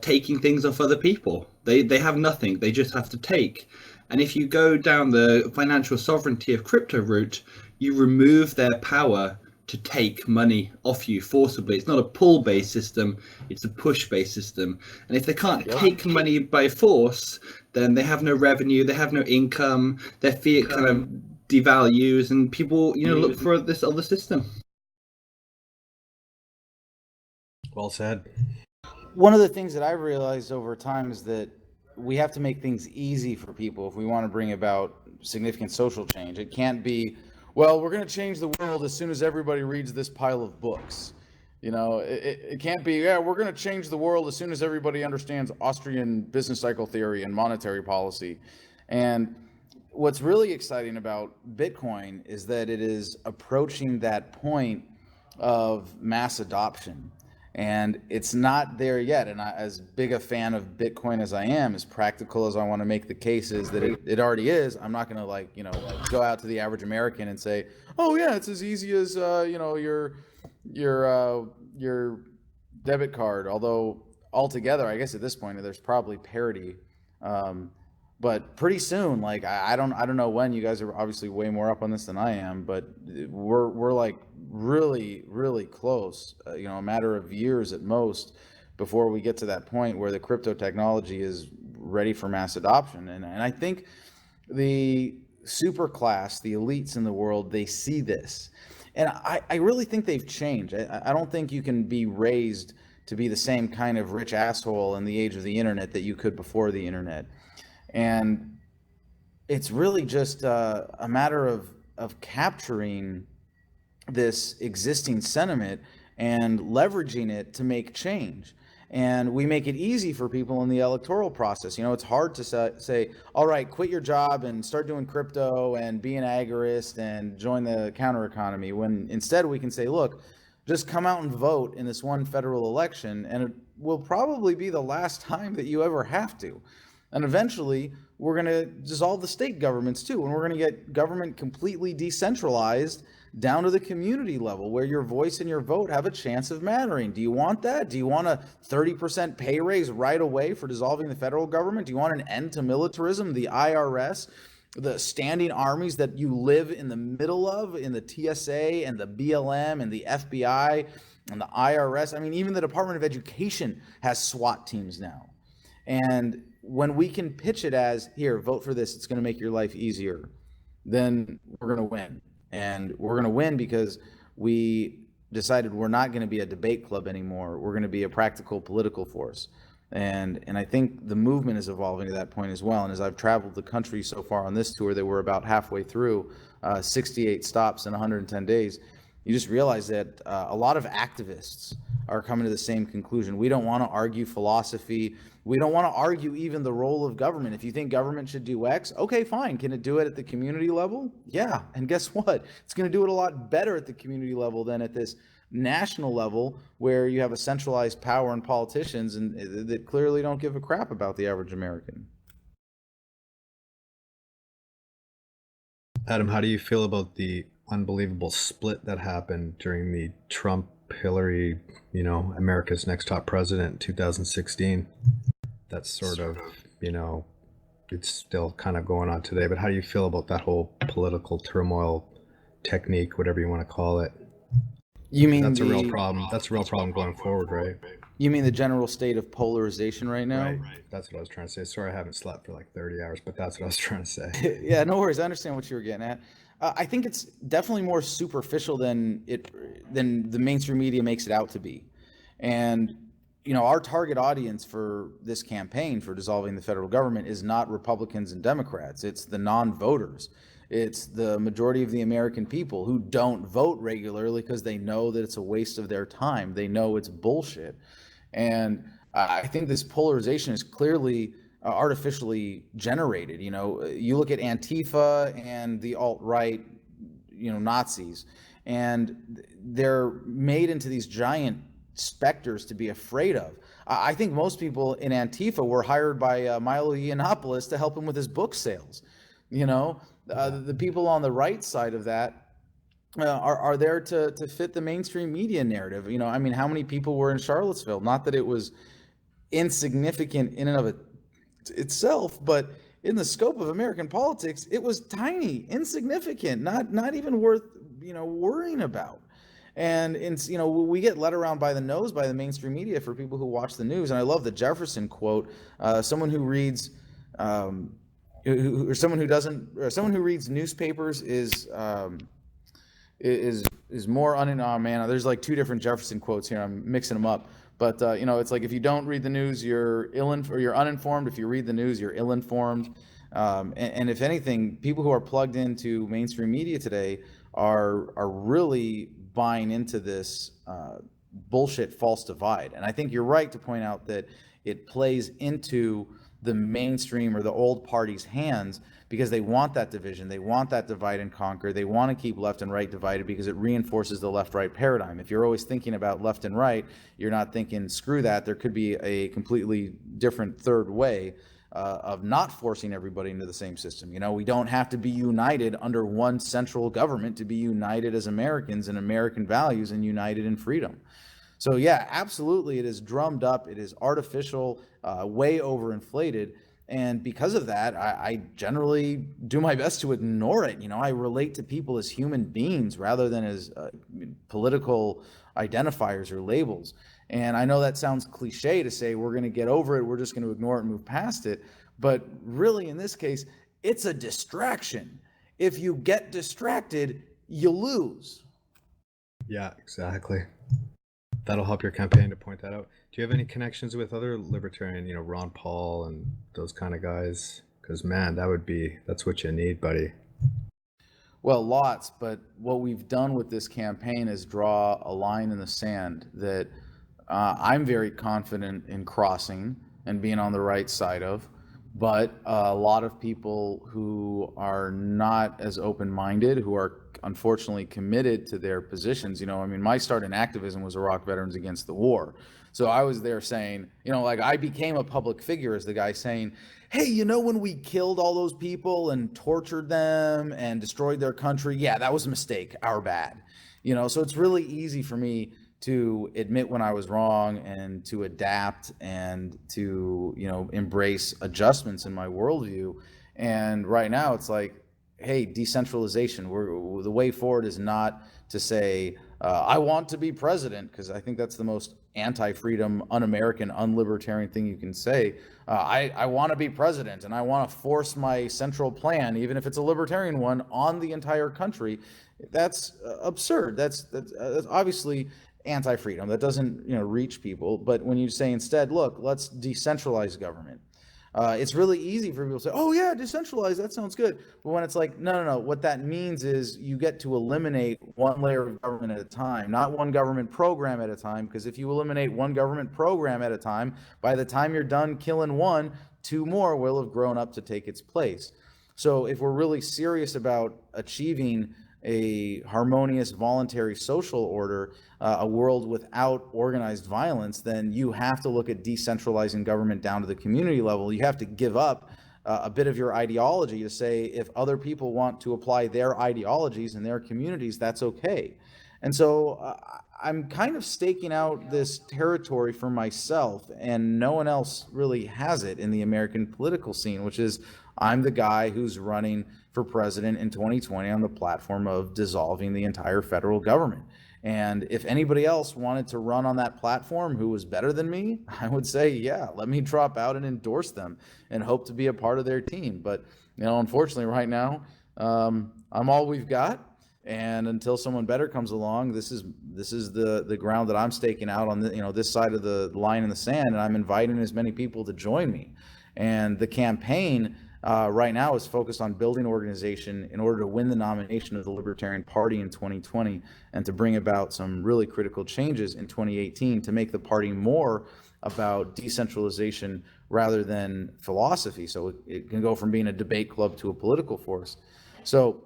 taking things off other people. They have nothing. They just have to take. And if you go down the financial sovereignty of crypto route, you remove their power to take money off you forcibly. It's not a pull-based system, it's a push-based system. And if they can't take money by force, then they have no revenue, they have no income, their fiat kind of devalues, and people, look for this other system. Well said. One of the things that I've realized over time is that we have to make things easy for people if we want to bring about significant social change. It can't be, well, we're going to change the world as soon as everybody reads this pile of books. It can't be, yeah, we're going to change the world as soon as everybody understands Austrian business cycle theory and monetary policy. And what's really exciting about Bitcoin is that it is approaching that point of mass adoption. And it's not there yet. And as big a fan of Bitcoin as I am, as practical as I want to make the case is that it already is, I'm not going to go out to the average American and say, oh yeah, it's as easy as your debit card. Although altogether, I guess at this point there's probably parity. But pretty soon, like I don't know when. You guys are obviously way more up on this than I am, but we're like really, really close. A matter of years at most before we get to that point where the crypto technology is ready for mass adoption. And I think the super class, the elites in the world, they see this, and I really think they've changed. I don't think you can be raised to be the same kind of rich asshole in the age of the internet that you could before the internet. And it's really just a matter of capturing this existing sentiment and leveraging it to make change. And we make it easy for people in the electoral process. You know, it's hard to say, all right, quit your job and start doing crypto and be an agorist and join the counter economy, when instead we can say, look, just come out and vote in this one federal election, and it will probably be the last time that you ever have to. And eventually, we're going to dissolve the state governments too, and we're going to get government completely decentralized down to the community level, where your voice and your vote have a chance of mattering. Do you want that? Do you want a 30% pay raise right away for dissolving the federal government? Do you want an end to militarism, the IRS, the standing armies that you live in the middle of, in the TSA and the BLM and the FBI and the IRS? I mean, even the Department of Education has SWAT teams now. And when we can pitch it as, here, vote for this, it's going to make your life easier, then we're going to win. And we're going to win because we decided we're not going to be a debate club anymore. We're going to be a practical political force. And I think the movement is evolving to that point as well. And as I've traveled the country so far on this tour that we're about halfway through, 68 stops in 110 days, you just realize that a lot of activists are coming to the same conclusion. We don't want to argue philosophy. We don't want to argue even the role of government. If you think government should do X, okay, fine. Can it do it at the community level? Yeah. And guess what? It's going to do it a lot better at the community level than at this national level, where you have a centralized power and politicians and that clearly don't give a crap about the average American. Adam, how do you feel about the unbelievable split that happened during the Trump Hillary, you know, America's Next Top President in 2016? That's sort of, you know, it's still kind of going on today. But how do you feel about that whole political turmoil technique, whatever you want to call it? You mean that's a real problem? That's a real problem going forward, right? You mean the general state of polarization right now? Right. That's what I was trying to say. Sorry, I haven't slept for like 30 hours, but that's what I was trying to say. Yeah, no worries. I understand what you were getting at. I think it's definitely more superficial than the mainstream media makes it out to be. And, you know, our target audience for this campaign for dissolving the federal government is not Republicans and Democrats. It's the non-voters. It's the majority of the American people who don't vote regularly because they know that it's a waste of their time. They know it's bullshit. And I think this polarization is clearly artificially generated. You know, you look at Antifa and the alt-right, you know, Nazis, and they're made into these giant specters to be afraid of. I think most people in Antifa were hired by Milo Yiannopoulos to help him with his book sales. You know, the people on the right side of that are there to fit the mainstream media narrative. You know, I mean, how many people were in Charlottesville? Not that it was insignificant in and of itself, but in the scope of American politics, it was tiny, insignificant, not even worth, you know, worrying about. And you know, we get led around by the nose by the mainstream media for people who watch the news. And I love the Jefferson quote: "Someone who reads, or someone who doesn't, or someone who reads newspapers is more oh man, there's like two different Jefferson quotes here. I'm mixing them up." But you know, it's like, if you don't read the news, you're you're uninformed. If you read the news, you're ill-informed. And if anything, people who are plugged into mainstream media today are really buying into this bullshit false divide. And I think you're right to point out that it plays into the mainstream or the old party's hands, because they want that division. They want that divide and conquer. They want to keep left and right divided because it reinforces the left-right paradigm. If you're always thinking about left and right, you're not thinking, screw that, there could be a completely different third way of not forcing everybody into the same system. You know, we don't have to be united under one central government to be united as Americans in American values and united in freedom. So yeah, absolutely, it is drummed up, it is artificial, way overinflated, and because of that, I generally do my best to ignore it. You know, I relate to people as human beings rather than as political identifiers or labels. And I know that sounds cliche to say we're going to get over it, we're just going to ignore it and move past it, but really in this case, it's a distraction. If you get distracted, you lose. Yeah, exactly. That'll help your campaign to point that out. Do you have any connections with other libertarian, you know, Ron Paul and those kind of guys? Because man, that's what you need, buddy. Well, lots, but what we've done with this campaign is draw a line in the sand that I'm very confident in crossing and being on the right side of. But a lot of people who are not as open-minded, who are unfortunately committed to their positions, I mean, my start in activism was Iraq Veterans Against the War. So I was there saying, like I became a public figure as the guy saying, hey, when we killed all those people and tortured them and destroyed their country, yeah, that was a mistake, our bad. So it's really easy for me to admit when I was wrong and to adapt and to, embrace adjustments in my worldview. And right now it's like, hey, decentralization, the way forward is not to say, I want to be president, because I think that's the most anti-freedom, un-American, un-libertarian thing you can say. I want to be president and I want to force my central plan, even if it's a libertarian one, on the entire country. That's absurd. That's obviously anti-freedom. That doesn't reach people. But when you say instead, look, let's decentralize government, it's really easy for people to say, oh yeah, decentralize, that sounds good. But when it's like, no, what that means is you get to eliminate one layer of government at a time, not one government program at a time, because if you eliminate one government program at a time, by the time you're done killing one, two more will have grown up to take its place. So if we're really serious about achieving a harmonious, voluntary social order, a world without organized violence, then you have to look at decentralizing government down to the community level. You have to give up a bit of your ideology to say, if other people want to apply their ideologies in their communities, that's okay. And so I'm kind of staking out this territory for myself, and no one else really has it in the American political scene, which is I'm the guy who's running for president in 2020 on the platform of dissolving the entire federal government. And if anybody else wanted to run on that platform who was better than me, I would say, yeah, let me drop out and endorse them and hope to be a part of their team. But, unfortunately right now, I'm all we've got. And until someone better comes along, this is the ground that I'm staking out on this side of the line in the sand, and I'm inviting as many people to join me. And the campaign right now is focused on building organization in order to win the nomination of the Libertarian Party in 2020 and to bring about some really critical changes in 2018 to make the party more about decentralization rather than philosophy. So it can go from being a debate club to a political force. So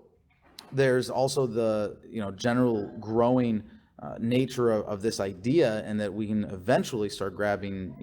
there's also the general growing nature of this idea, and that we can eventually start grabbing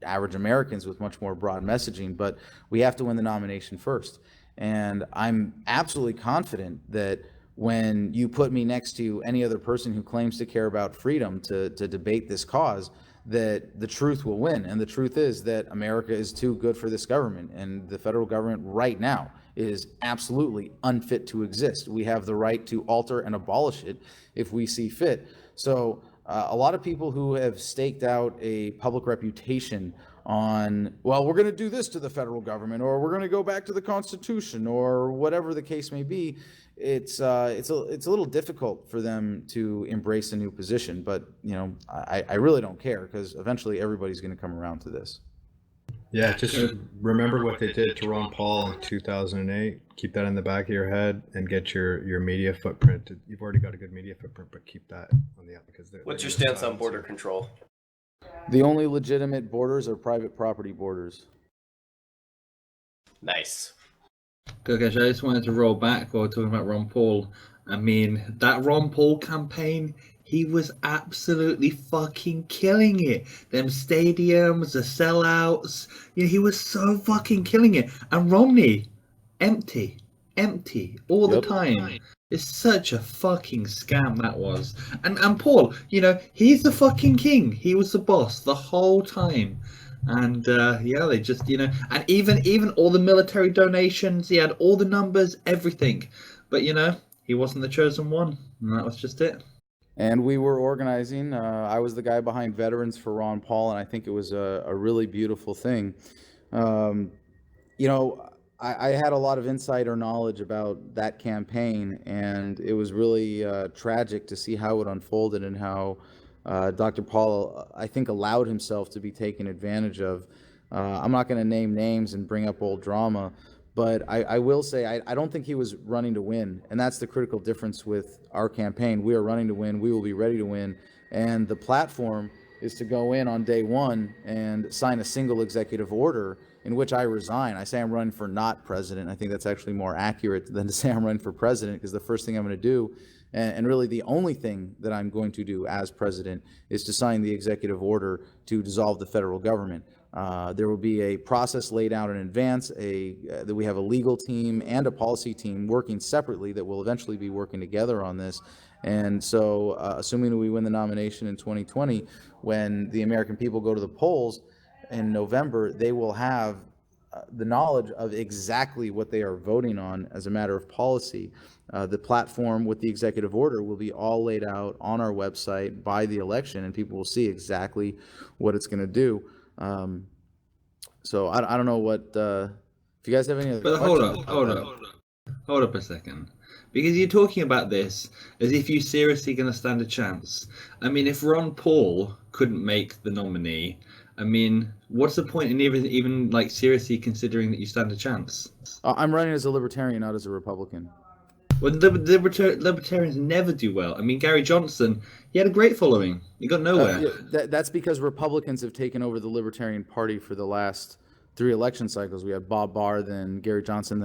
average Americans with much more broad messaging, but we have to win the nomination first. And I'm absolutely confident that when you put me next to any other person who claims to care about freedom to debate this cause, that the truth will win. And the truth is that America is too good for this government, and the federal government right now is absolutely unfit to exist. We have the right to alter and abolish it if we see fit. So a lot of people who have staked out a public reputation on, well, we're going to do this to the federal government, or we're going to go back to the Constitution, or whatever the case may be, it's a little difficult for them to embrace a new position. But I really don't care, because eventually everybody's going to come around to this. Yeah, just remember what they did to Ron Paul in 2008. Keep that in the back of your head and get your media footprint. You've already got a good media footprint, but keep that on the up, because what's your stance on border control? The only legitimate borders are private property borders. Nice. Kokesh, I just wanted to roll back while we're talking about Ron Paul. I mean, that Ron Paul campaign, he was absolutely fucking killing it. Them stadiums, the sellouts, he was so fucking killing it. And Romney, empty all the time. It's such a fucking scam that was. And Paul, he's the fucking king. He was the boss the whole time. And they just, and even all the military donations, he had all the numbers, everything. But he wasn't the chosen one, and that was just it. And we were organizing. I was the guy behind Veterans for Ron Paul, and I think it was a really beautiful thing. I had a lot of insider knowledge about that campaign, and it was really tragic to see how it unfolded and how Dr. Paul, I think, allowed himself to be taken advantage of. I'm not going to name names and bring up old drama, but I will say I don't think he was running to win, and that's the critical difference with our campaign. We are running to win. We will be ready to win, and the platform is to go in on day one and sign a single executive order in which I resign. I say I'm running for not president. I think that's actually more accurate than to say I'm running for president, because the first thing I'm going to do, and really the only thing that I'm going to do as president, is to sign the executive order to dissolve the federal government. There will be a process laid out in advance, that we have a legal team and a policy team working separately that will eventually be working together on this. And so, assuming that we win the nomination in 2020, when the American people go to the polls in November, they will have the knowledge of exactly what they are voting on as a matter of policy. The platform with the executive order will be all laid out on our website by the election, and people will see exactly what it's going to do. So I don't know what, if you guys have any other questions. Hold up a second. Because you're talking about this as if you're seriously going to stand a chance. I mean, if Ron Paul couldn't make the nominee, I mean, what's the point in even like seriously considering that you stand a chance? I'm running as a libertarian, not as a Republican. Well, the libertarians never do well. I mean, Gary Johnson, he had a great following. He got nowhere. That's because Republicans have taken over the Libertarian Party for the last 3 election cycles. We had Bob Barr, then Gary Johnson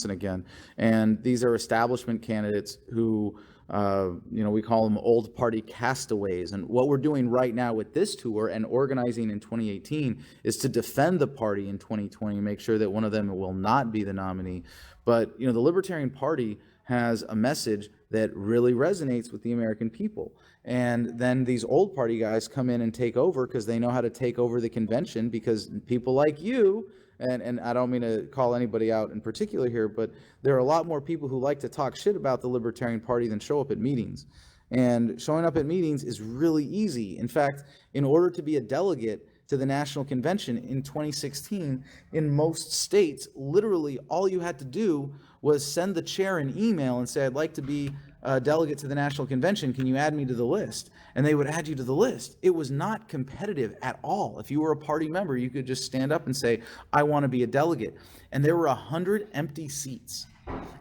again. And these are establishment candidates who, we call them old party castaways. And what we're doing right now with this tour and organizing in 2018 is to defend the party in 2020, make sure that one of them will not be the nominee. But, the Libertarian Party has a message that really resonates with the American people. And then these old party guys come in and take over because they know how to take over the convention, because people like you, and I don't mean to call anybody out in particular here, but there are a lot more people who like to talk shit about the Libertarian Party than show up at meetings. And showing up at meetings is really easy. In fact, in order to be a delegate to the National Convention in 2016, in most states, literally all you had to do was send the chair an email and say, I'd like to be a delegate to the National Convention. Can you add me to the list? And they would add you to the list. It was not competitive at all. If you were a party member, you could just stand up and say, I want to be a delegate. And there were 100 empty seats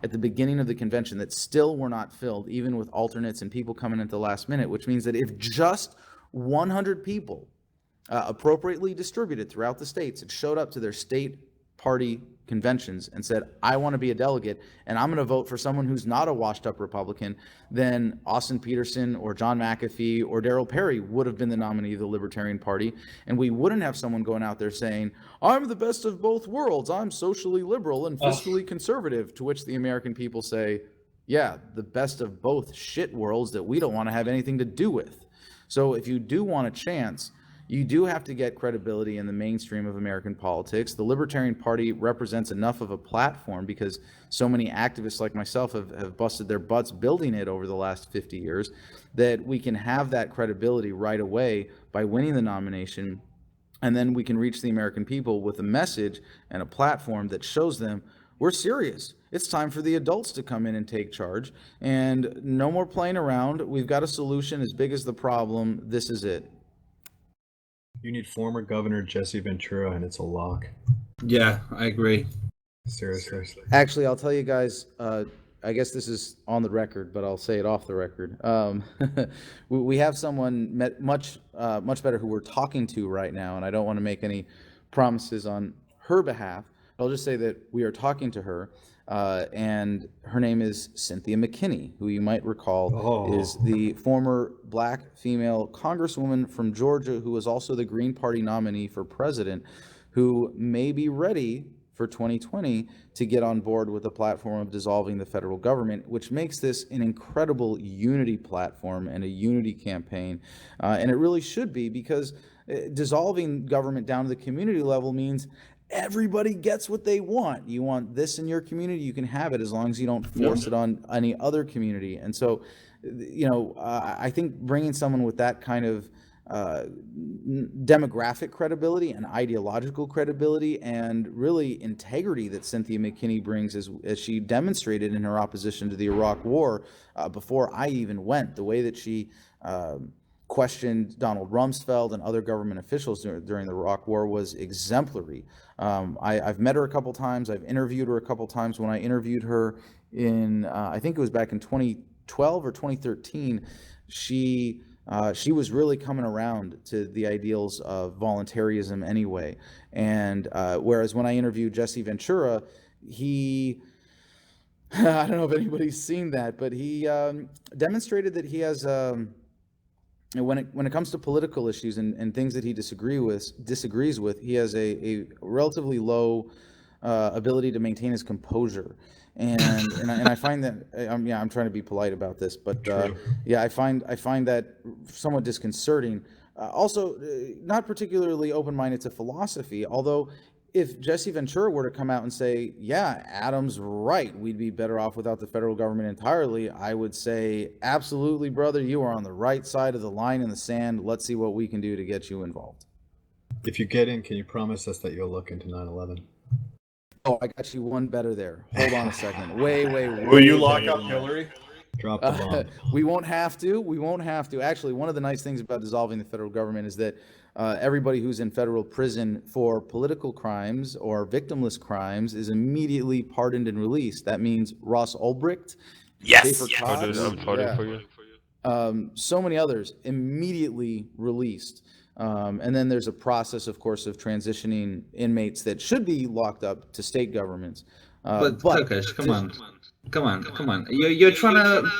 at the beginning of the convention that still were not filled, even with alternates and people coming at the last minute, which means that if just 100 people appropriately distributed throughout the states had showed up to their state party conventions and said, I want to be a delegate and I'm going to vote for someone who's not a washed up Republican, then Austin Peterson or John McAfee or Darryl Perry would have been the nominee of the Libertarian Party. And we wouldn't have someone going out there saying, I'm the best of both worlds. I'm socially liberal and fiscally conservative, to which the American people say, yeah, the best of both shit worlds that we don't want to have anything to do with. So if you do want a chance, you do have to get credibility in the mainstream of American politics. The Libertarian Party represents enough of a platform, because so many activists like myself have busted their butts building it over the last 50 years, that we can have that credibility right away by winning the nomination. And then we can reach the American people with a message and a platform that shows them we're serious. It's time for the adults to come in and take charge. And no more playing around. We've got a solution as big as the problem. This is it. You need former Governor Jesse Ventura, and it's a lock. Yeah, I agree. Seriously. Actually, I'll tell you guys, I guess this is on the record, but I'll say it off the record. We have someone much better who we're talking to right now, and I don't want to make any promises on her behalf. I'll just say that we are talking to her, and her name is Cynthia Mckinney, who you might recall is the former black female congresswoman from Georgia who was also the Green Party nominee for president, who may be ready for 2020 to get on board with the platform of dissolving the federal government, which makes this an incredible unity platform and a unity campaign. And it really should be, because dissolving government down to the community level means everybody gets what they want. You want this in your community, you can have it, as long as you don't force it on any other community. And so, I think bringing someone with that kind of demographic credibility and ideological credibility and really integrity that Cynthia Mckinney brings, as she demonstrated in her opposition to the Iraq War before I even went, the way that she questioned Donald Rumsfeld and other government officials during the Iraq War was exemplary. I've met her a couple times. I've interviewed her a couple times. When I interviewed her in, I think it was back in 2012 or 2013, she she was really coming around to the ideals of voluntarism anyway. And whereas when I interviewed Jesse Ventura, he, I don't know if anybody's seen that, but he demonstrated that he has, when it comes to political issues and things that he disagrees with, he has a relatively low ability to maintain his composure. And I find that I'm trying to be polite about this, but I find that somewhat disconcerting. Also, not particularly open-minded to philosophy. Although, if Jesse Ventura were to come out and say, "Yeah, Adam's right, we'd be better off without the federal government entirely," I would say, "Absolutely, brother, you are on the right side of the line in the sand. Let's see what we can do to get you involved." If you get in, can you promise us that you'll look into 9/11? Oh, I got you one better there. Hold on a second. Way Will you lock up Hillary? Drop the bomb. We won't have to. We won't have to. Actually, one of the nice things about dissolving the federal government is that everybody who's in federal prison for political crimes or victimless crimes is immediately pardoned and released. That means Ross Ulbricht, Schaefer Cox, I'm voting for you. so many others immediately released. And then there's a process, of course, of transitioning inmates that should be locked up to state governments. But Kokesh, come on. You're trying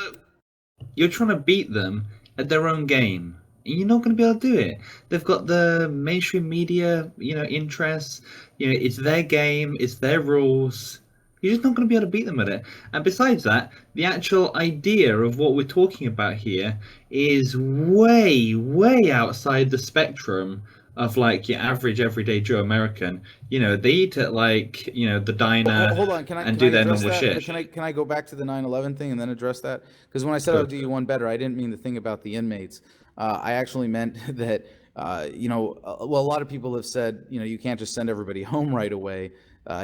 to beat them at their own game. You're not going to be able to do it. They've got the mainstream media, interests. It's their game. It's their rules. You're just not going to be able to beat them at it. And besides that, the actual idea of what we're talking about here is way, way outside the spectrum of like your average everyday Joe American. They eat at the diner. Hold on, and do their normal shit. Can I go back to the 9/11 thing and then address that? Because when I said I'll do you one better, I didn't mean the thing about the inmates. I actually meant that a lot of people have said you can't just send everybody home right away.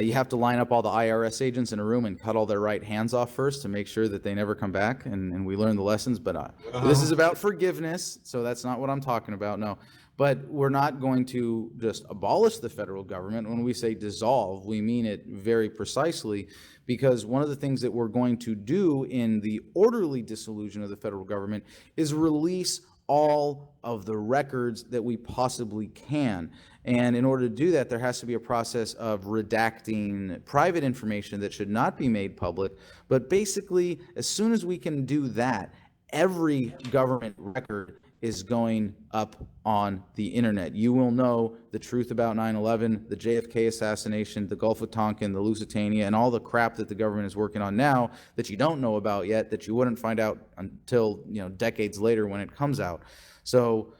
You have to line up all the IRS agents in a room and cut all their right hands off first to make sure that they never come back, and we learn the lessons. But this is about forgiveness, so that's not what I'm talking about, no. But we're not going to just abolish the federal government. When we say dissolve, we mean it very precisely, because one of the things that we're going to do in the orderly dissolution of the federal government is release all of the records that we possibly can. And in order to do that, there has to be a process of redacting private information that should not be made public. But basically, as soon as we can do that, every government record is going up on the internet. You will know the truth about 9/11, the JFK assassination, the Gulf of Tonkin, the Lusitania, and all the crap that the government is working on now that you don't know about yet, that you wouldn't find out until decades later when it comes out. So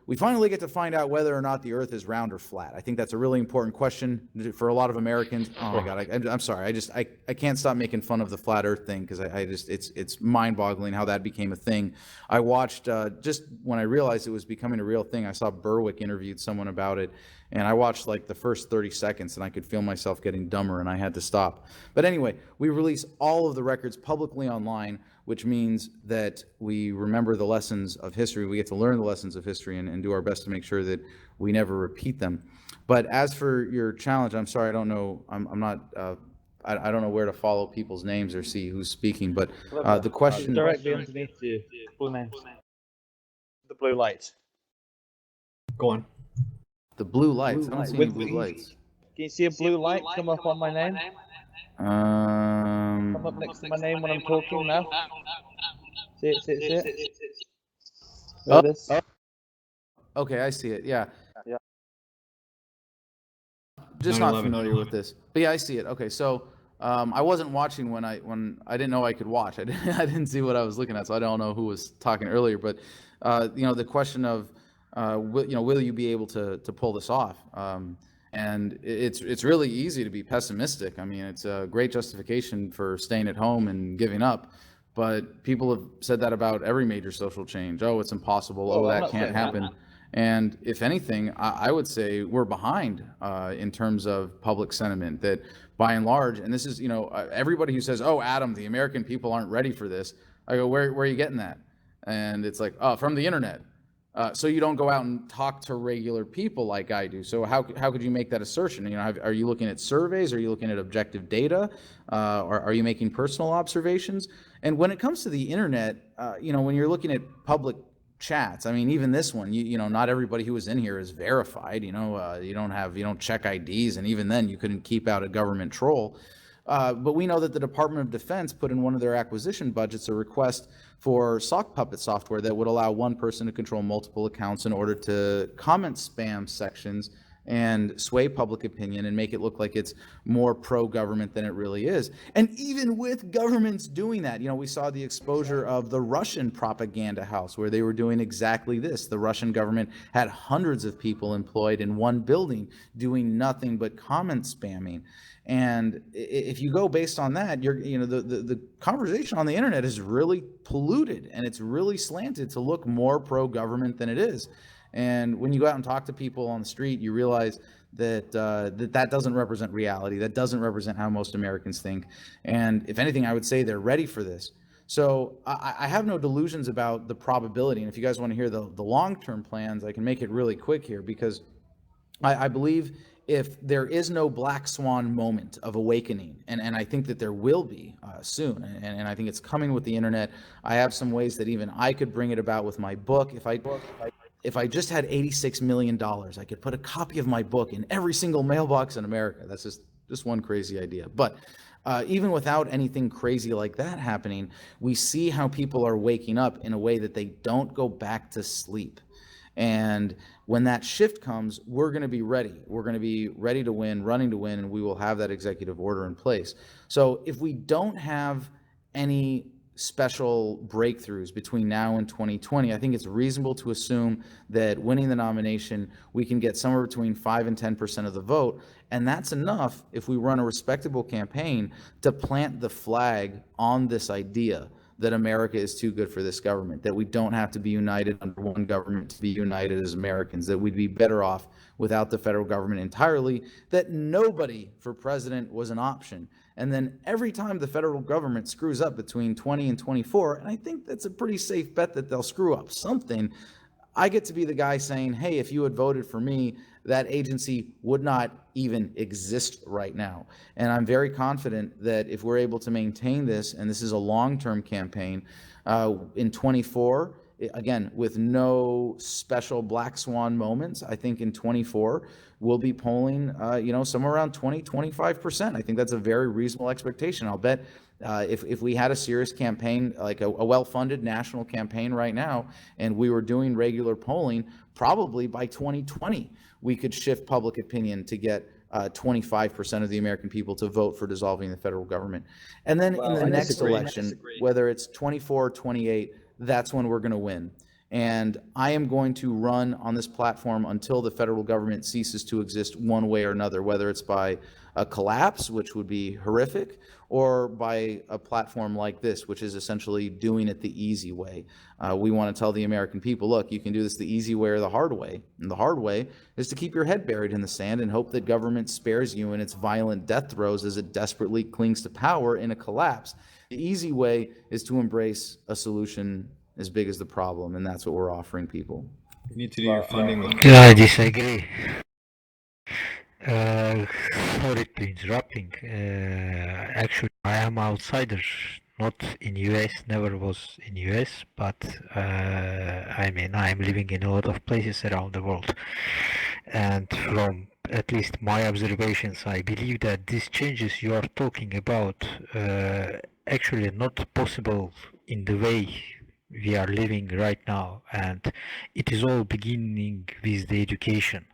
we finally get to find out whether or not the Earth is round or flat. I think that's a really important question for a lot of Americans. Oh my God, I'm sorry. I can't stop making fun of the flat Earth thing, because it's mind-boggling how that became a thing. I watched just when I realized it was becoming a real thing. I saw Berwick interviewed someone about it, and I watched like the first 30 seconds, and I could feel myself getting dumber, and I had to stop. But anyway, we release all of the records publicly online, which means that we remember the lessons of history. We get to learn the lessons of history and do our best to make sure that we never repeat them. But as for your challenge, I'm sorry, I don't know. I'm not. I don't know where to follow people's names or see who's speaking. But the question directly underneath you, full names. The blue lights. Go on. The blue lights. I don't see any blue lights. Can you see a blue light come up on my name? Come up next to my name when I'm talking now. See it. There it is. Okay, I see it. Yeah. Yeah. Just not 9/11. familiar with this, but yeah, I see it. Okay, so I wasn't watching when I didn't know I could watch. I didn't see what I was looking at, so I don't know who was talking earlier. But the question of will you be able to pull this off? And it's really easy to be pessimistic. I mean, it's a great justification for staying at home and giving up. But people have said that about every major social change. Oh, it's impossible. Oh, that can't happen. And if anything, I would say we're behind in terms of public sentiment, that by and large, and this is, everybody who says, oh, Adam, the American people aren't ready for this. I go, where are you getting that? And it's like, oh, from the internet. So you don't go out and talk to regular people like I do. So how could you make that assertion? Are you looking at surveys? Are you looking at objective data? Or are you making personal observations? And when it comes to the internet, when you're looking at public chats. I mean, even this one, you know, not everybody who was in here is verified. You know, you don't check IDs, and even then, you couldn't keep out a government troll. But we know that the Department of Defense put in one of their acquisition budgets a request for sock puppet software that would allow one person to control multiple accounts in order to comment spam sections and sway public opinion and make it look like it's more pro-government than it really is. And even with governments doing that, you know, we saw the exposure of the Russian propaganda house where they were doing exactly this. The Russian government had hundreds of people employed in one building doing nothing but comment spamming. And if you go based on that, the conversation on the internet is really polluted, and it's really slanted to look more pro-government than it is. And when you go out and talk to people on the street, you realize that that doesn't represent reality. That doesn't represent how most Americans think. And if anything, I would say they're ready for this. So I have no delusions about the probability. And if you guys want to hear the long-term plans, I can make it really quick here, because I believe if there is no black swan moment of awakening, and I think that there will be soon, and I think it's coming with the internet. I have some ways that even I could bring it about with my book. If I just had $86 million, I could put a copy of my book in every single mailbox in America. That's just one crazy idea. But even without anything crazy like that happening, we see how people are waking up in a way that they don't go back to sleep. And when that shift comes, we're going to be ready. We're going to be ready to win, running to win, and we will have that executive order in place. So if we don't have any special breakthroughs between now and 2020, I think it's reasonable to assume that winning the nomination, we can get somewhere between 5 and 10% of the vote. And that's enough, if we run a respectable campaign, to plant the flag on this idea that America is too good for this government, that we don't have to be united under one government to be united as Americans, that we'd be better off without the federal government entirely, that nobody for president was an option. And then every time the federal government screws up between 20 and 24, and I think that's a pretty safe bet that they'll screw up something, I get to be the guy saying, hey, if you had voted for me, that agency would not even exist right now. And I'm very confident that if we're able to maintain this, and this is a long-term campaign, in 24, again, with no special black swan moments, I think in 24, we'll be polling, somewhere around 25%. I think that's a very reasonable expectation. I'll bet if we had a serious campaign, like a well-funded national campaign right now, and we were doing regular polling, probably by 2020, we could shift public opinion to get 25% of the American people to vote for dissolving the federal government. And then in the next election, whether it's 24 or 28, that's when we're going to win. And I am going to run on this platform until the federal government ceases to exist one way or another, whether it's by a collapse, which would be horrific, or by a platform like this, which is essentially doing it the easy way. We want to tell the American people, look, you can do this the easy way or the hard way. And the hard way is to keep your head buried in the sand and hope that government spares you in its violent death throes as it desperately clings to power in a collapse. The easy way is to embrace a solution as big as the problem, and that's what we're offering people. You need to do your funding with. I disagree. Sorry to interrupting. Actually, I am outsider, not in US, never was in US, but I am living in a lot of places around the world. And from at least my observations, I believe that these changes you are talking about actually not possible in the way we are living right now, and it is all beginning with the education.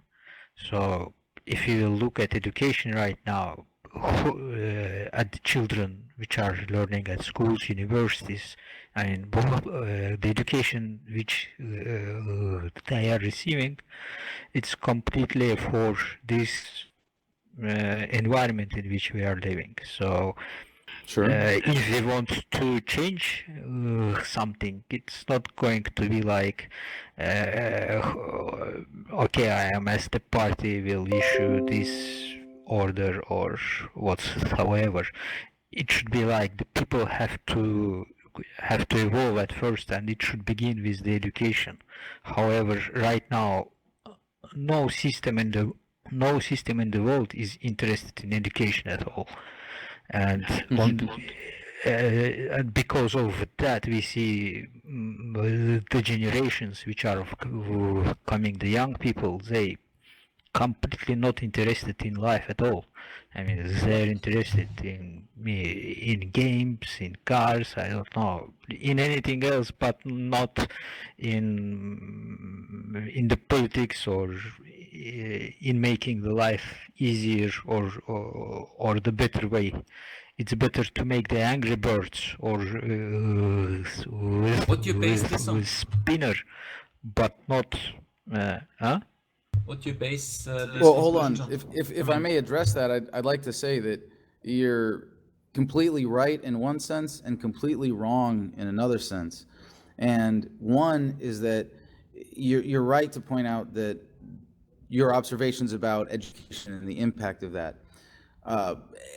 So if you look at education right now, at the children which are learning at schools, universities, the education which they are receiving, it's completely for this environment in which we are living. So Sure. if they want to change something, it's not going to be like, okay, I am as the party will issue this order or whatsoever. It should be like the people have to evolve at first, and it should begin with the education. However, right now, no system in the world is interested in education at all. And and because of that, we see the generations which are coming, the young people, they completely not interested in life at all. I mean, they're interested in games, in cars, I don't know, in anything else, but not in the politics or in making the life easier or the better way. It's better to make the Angry Birds or What you base this on? with spinner, but not. Huh? What you base this Well, hold on. conclusion on? If I may address that, I'd like to say that you're completely right in one sense and completely wrong in another sense. And one is that you're right to point out that your observations about education and the impact of that.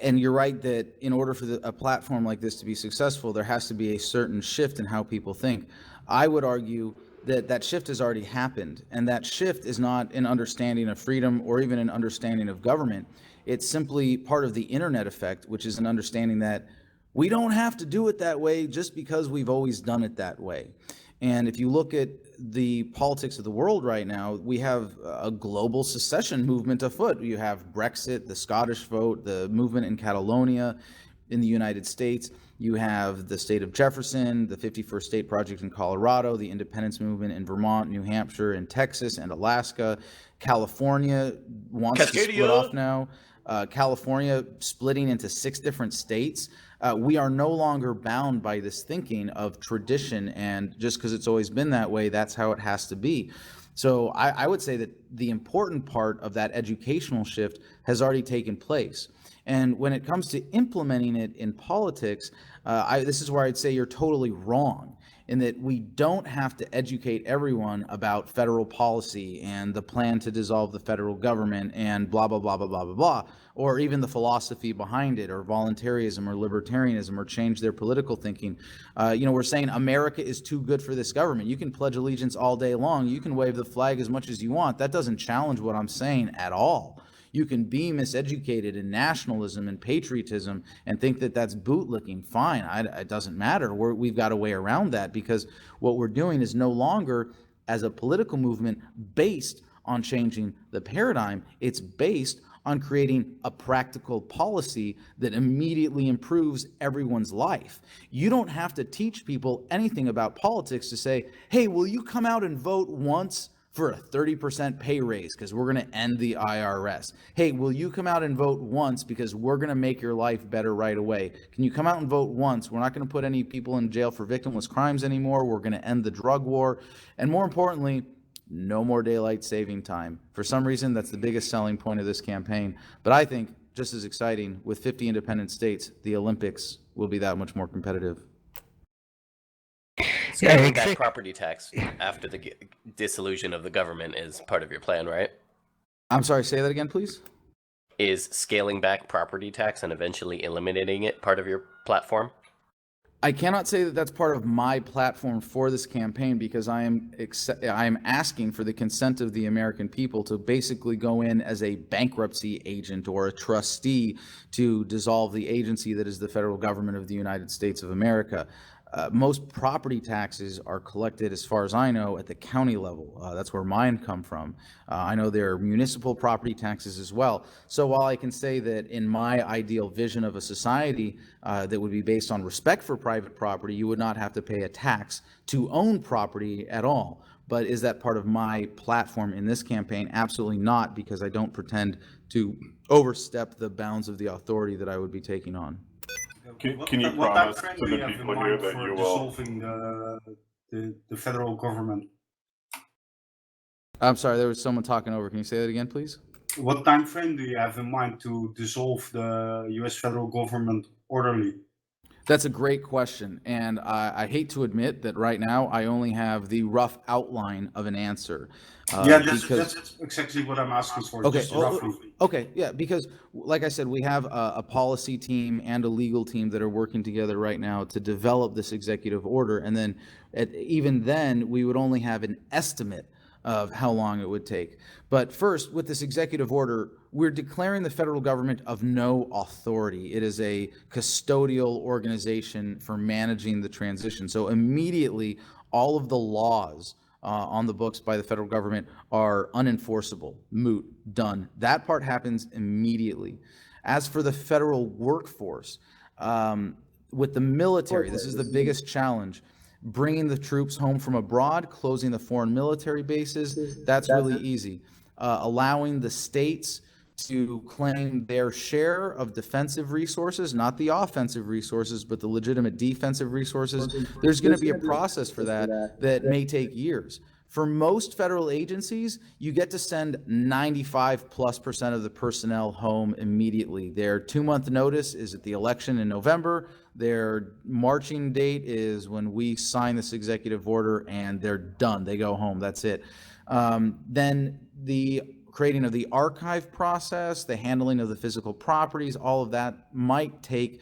And you're right that in order for a platform like this to be successful, there has to be a certain shift in how people think. I would argue that that shift has already happened, and that shift is not an understanding of freedom or even an understanding of government. It's simply part of the internet effect, which is an understanding that we don't have to do it that way just because we've always done it that way. And if you look at the politics of the world right now, we have a global secession movement afoot. You have Brexit, the Scottish vote, the movement in Catalonia in the United States. You have the state of Jefferson, the 51st State Project in Colorado, the independence movement in Vermont, New Hampshire, and Texas, and Alaska. California wants to split off now. California splitting into 6 different states. We are no longer bound by this thinking of tradition, and just because it's always been that way, that's how it has to be. So I would say that the important part of that educational shift has already taken place. And when it comes to implementing it in politics, this is where I'd say you're totally wrong, in that we don't have to educate everyone about federal policy and the plan to dissolve the federal government and blah, blah, blah, blah, blah, blah, blah, or even the philosophy behind it, or voluntarism or libertarianism, or change their political thinking. We're saying America is too good for this government. You can pledge allegiance all day long. You can wave the flag as much as you want. That doesn't challenge what I'm saying at all. You can be miseducated in nationalism and patriotism and think that that's bootlicking. Fine, it doesn't matter. We've got a way around that, because what we're doing is no longer, as a political movement, based on changing the paradigm. It's based on creating a practical policy that immediately improves everyone's life. You don't have to teach people anything about politics to say, hey, will you come out and vote once for a 30% pay raise because we're going to end the IRS? Hey, will you come out and vote once because we're going to make your life better right away? Can you come out and vote once? We're not going to put any people in jail for victimless crimes anymore. We're going to end the drug war. And more importantly, no more daylight saving time. For some reason, that's the biggest selling point of this campaign. But I think just as exciting, with 50 independent states, the Olympics will be that much more competitive. Scaling back property tax after the dissolution of the government is part of your plan, right? I'm sorry, say that again, please. Is scaling back property tax and eventually eliminating it part of your platform? I cannot say that that's part of my platform for this campaign, because I am asking for the consent of the American people to basically go in as a bankruptcy agent or a trustee to dissolve the agency that is the federal government of the United States of America. Most property taxes are collected, as far as I know, at the county level. That's where mine come from. I know there are municipal property taxes as well. So while I can say that in my ideal vision of a society that would be based on respect for private property, you would not have to pay a tax to own property at all. But is that part of my platform in this campaign? Absolutely not, because I don't pretend to overstep the bounds of the authority that I would be taking on. Can you promise to the people here that you will dissolving the federal government? I'm sorry, there was someone talking over. Can you say that again, please? What time frame do you have in mind to dissolve the U.S. federal government orderly? That's a great question, and I hate to admit that right now I only have the rough outline of an answer. That's exactly what I'm asking for. Okay, just roughly. Okay, yeah, because like I said, we have a policy team and a legal team that are working together right now to develop this executive order, and then even then we would only have an estimate of how long it would take. But first, with this executive order, we're declaring the federal government of no authority. It is a custodial organization for managing the transition. So immediately, all of the laws on the books by the federal government are unenforceable, moot, done. That part happens immediately. As for the federal workforce, with the military, this is the biggest challenge. Bringing the troops home from abroad, closing the foreign military bases, that's really easy. Allowing the states to claim their share of defensive resources, not the offensive resources, but the legitimate defensive resources. There's going to be a process for that may take years. For most federal agencies, you get to send 95+% of the personnel home immediately. Their 2-month notice is at the election in November. Their marching date is when we sign this executive order, and they're done. They go home. That's it. Then the creating of the archive process, the handling of the physical properties, all of that might take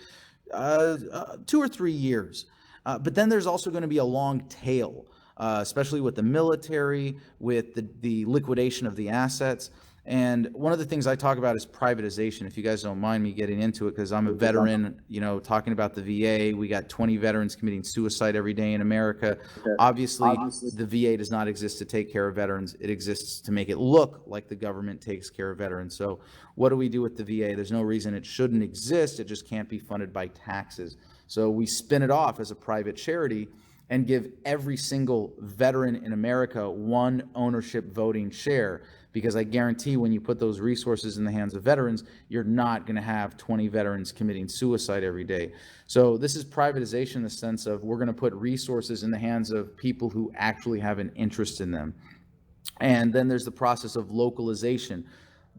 2 or 3 years. But then there's also going to be a long tail, especially with the military, with the liquidation of the assets. And one of the things I talk about is privatization, if you guys don't mind me getting into it, because I'm a veteran, talking about the VA. We got 20 veterans committing suicide every day in America. Obviously, the VA does not exist to take care of veterans. It exists to make it look like the government takes care of veterans. So what do we do with the VA? There's no reason it shouldn't exist. It just can't be funded by taxes. So we spin it off as a private charity and give every single veteran in America one ownership voting share. Because I guarantee when you put those resources in the hands of veterans, you're not going to have 20 veterans committing suicide every day. So this is privatization in the sense of we're going to put resources in the hands of people who actually have an interest in them. And then there's the process of localization.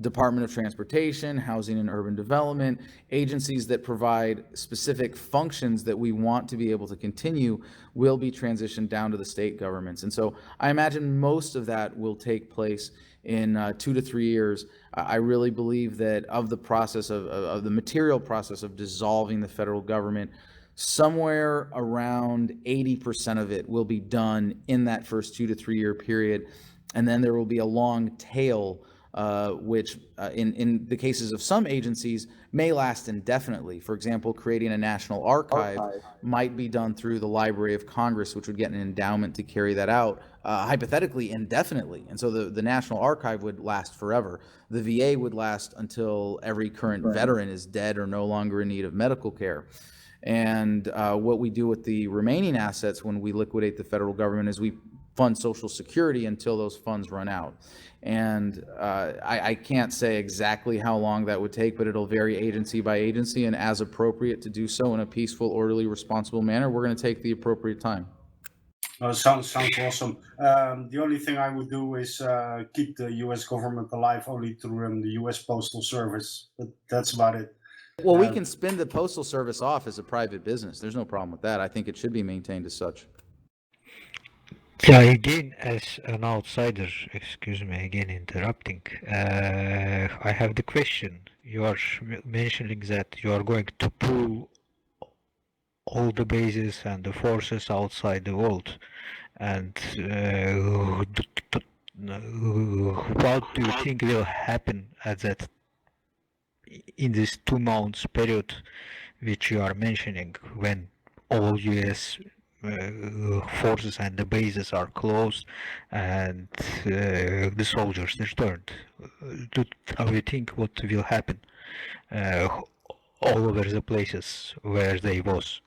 Department of Transportation, Housing and Urban Development, agencies that provide specific functions that we want to be able to continue will be transitioned down to the state governments. And so I imagine most of that will take place in 2 to 3 years. I really believe that of the process of the material process of dissolving the federal government, somewhere around 80% of it will be done in that first 2 to 3 year period. And then there will be a long tail, which in the cases of some agencies may last indefinitely. For example, creating a national archive might be done through the Library of Congress, which would get an endowment to carry that out, hypothetically indefinitely. And so the National Archive would last forever. The VA would last until every current veteran is dead or no longer in need of medical care. And what we do with the remaining assets when we liquidate the federal government is we fund Social Security until those funds run out. And I can't say exactly how long that would take, but it'll vary agency by agency, and as appropriate to do so in a peaceful, orderly, responsible manner, we're going to take the appropriate time. Sounds awesome. The only thing I would do is keep the U.S. government alive only through the U.S. Postal Service, but that's about it. Well, we can spin the Postal Service off as a private business. There's no problem with that. I think it should be maintained as such. Yeah, again, as an outsider, excuse me, again interrupting, I have the question. You are mentioning that you are going to pull all the bases and the forces outside the world. And what do you think will happen at that, in this 2 months period which you are mentioning, when all US forces and the bases are closed and the soldiers returned? How do you think what will happen all over the places where they was?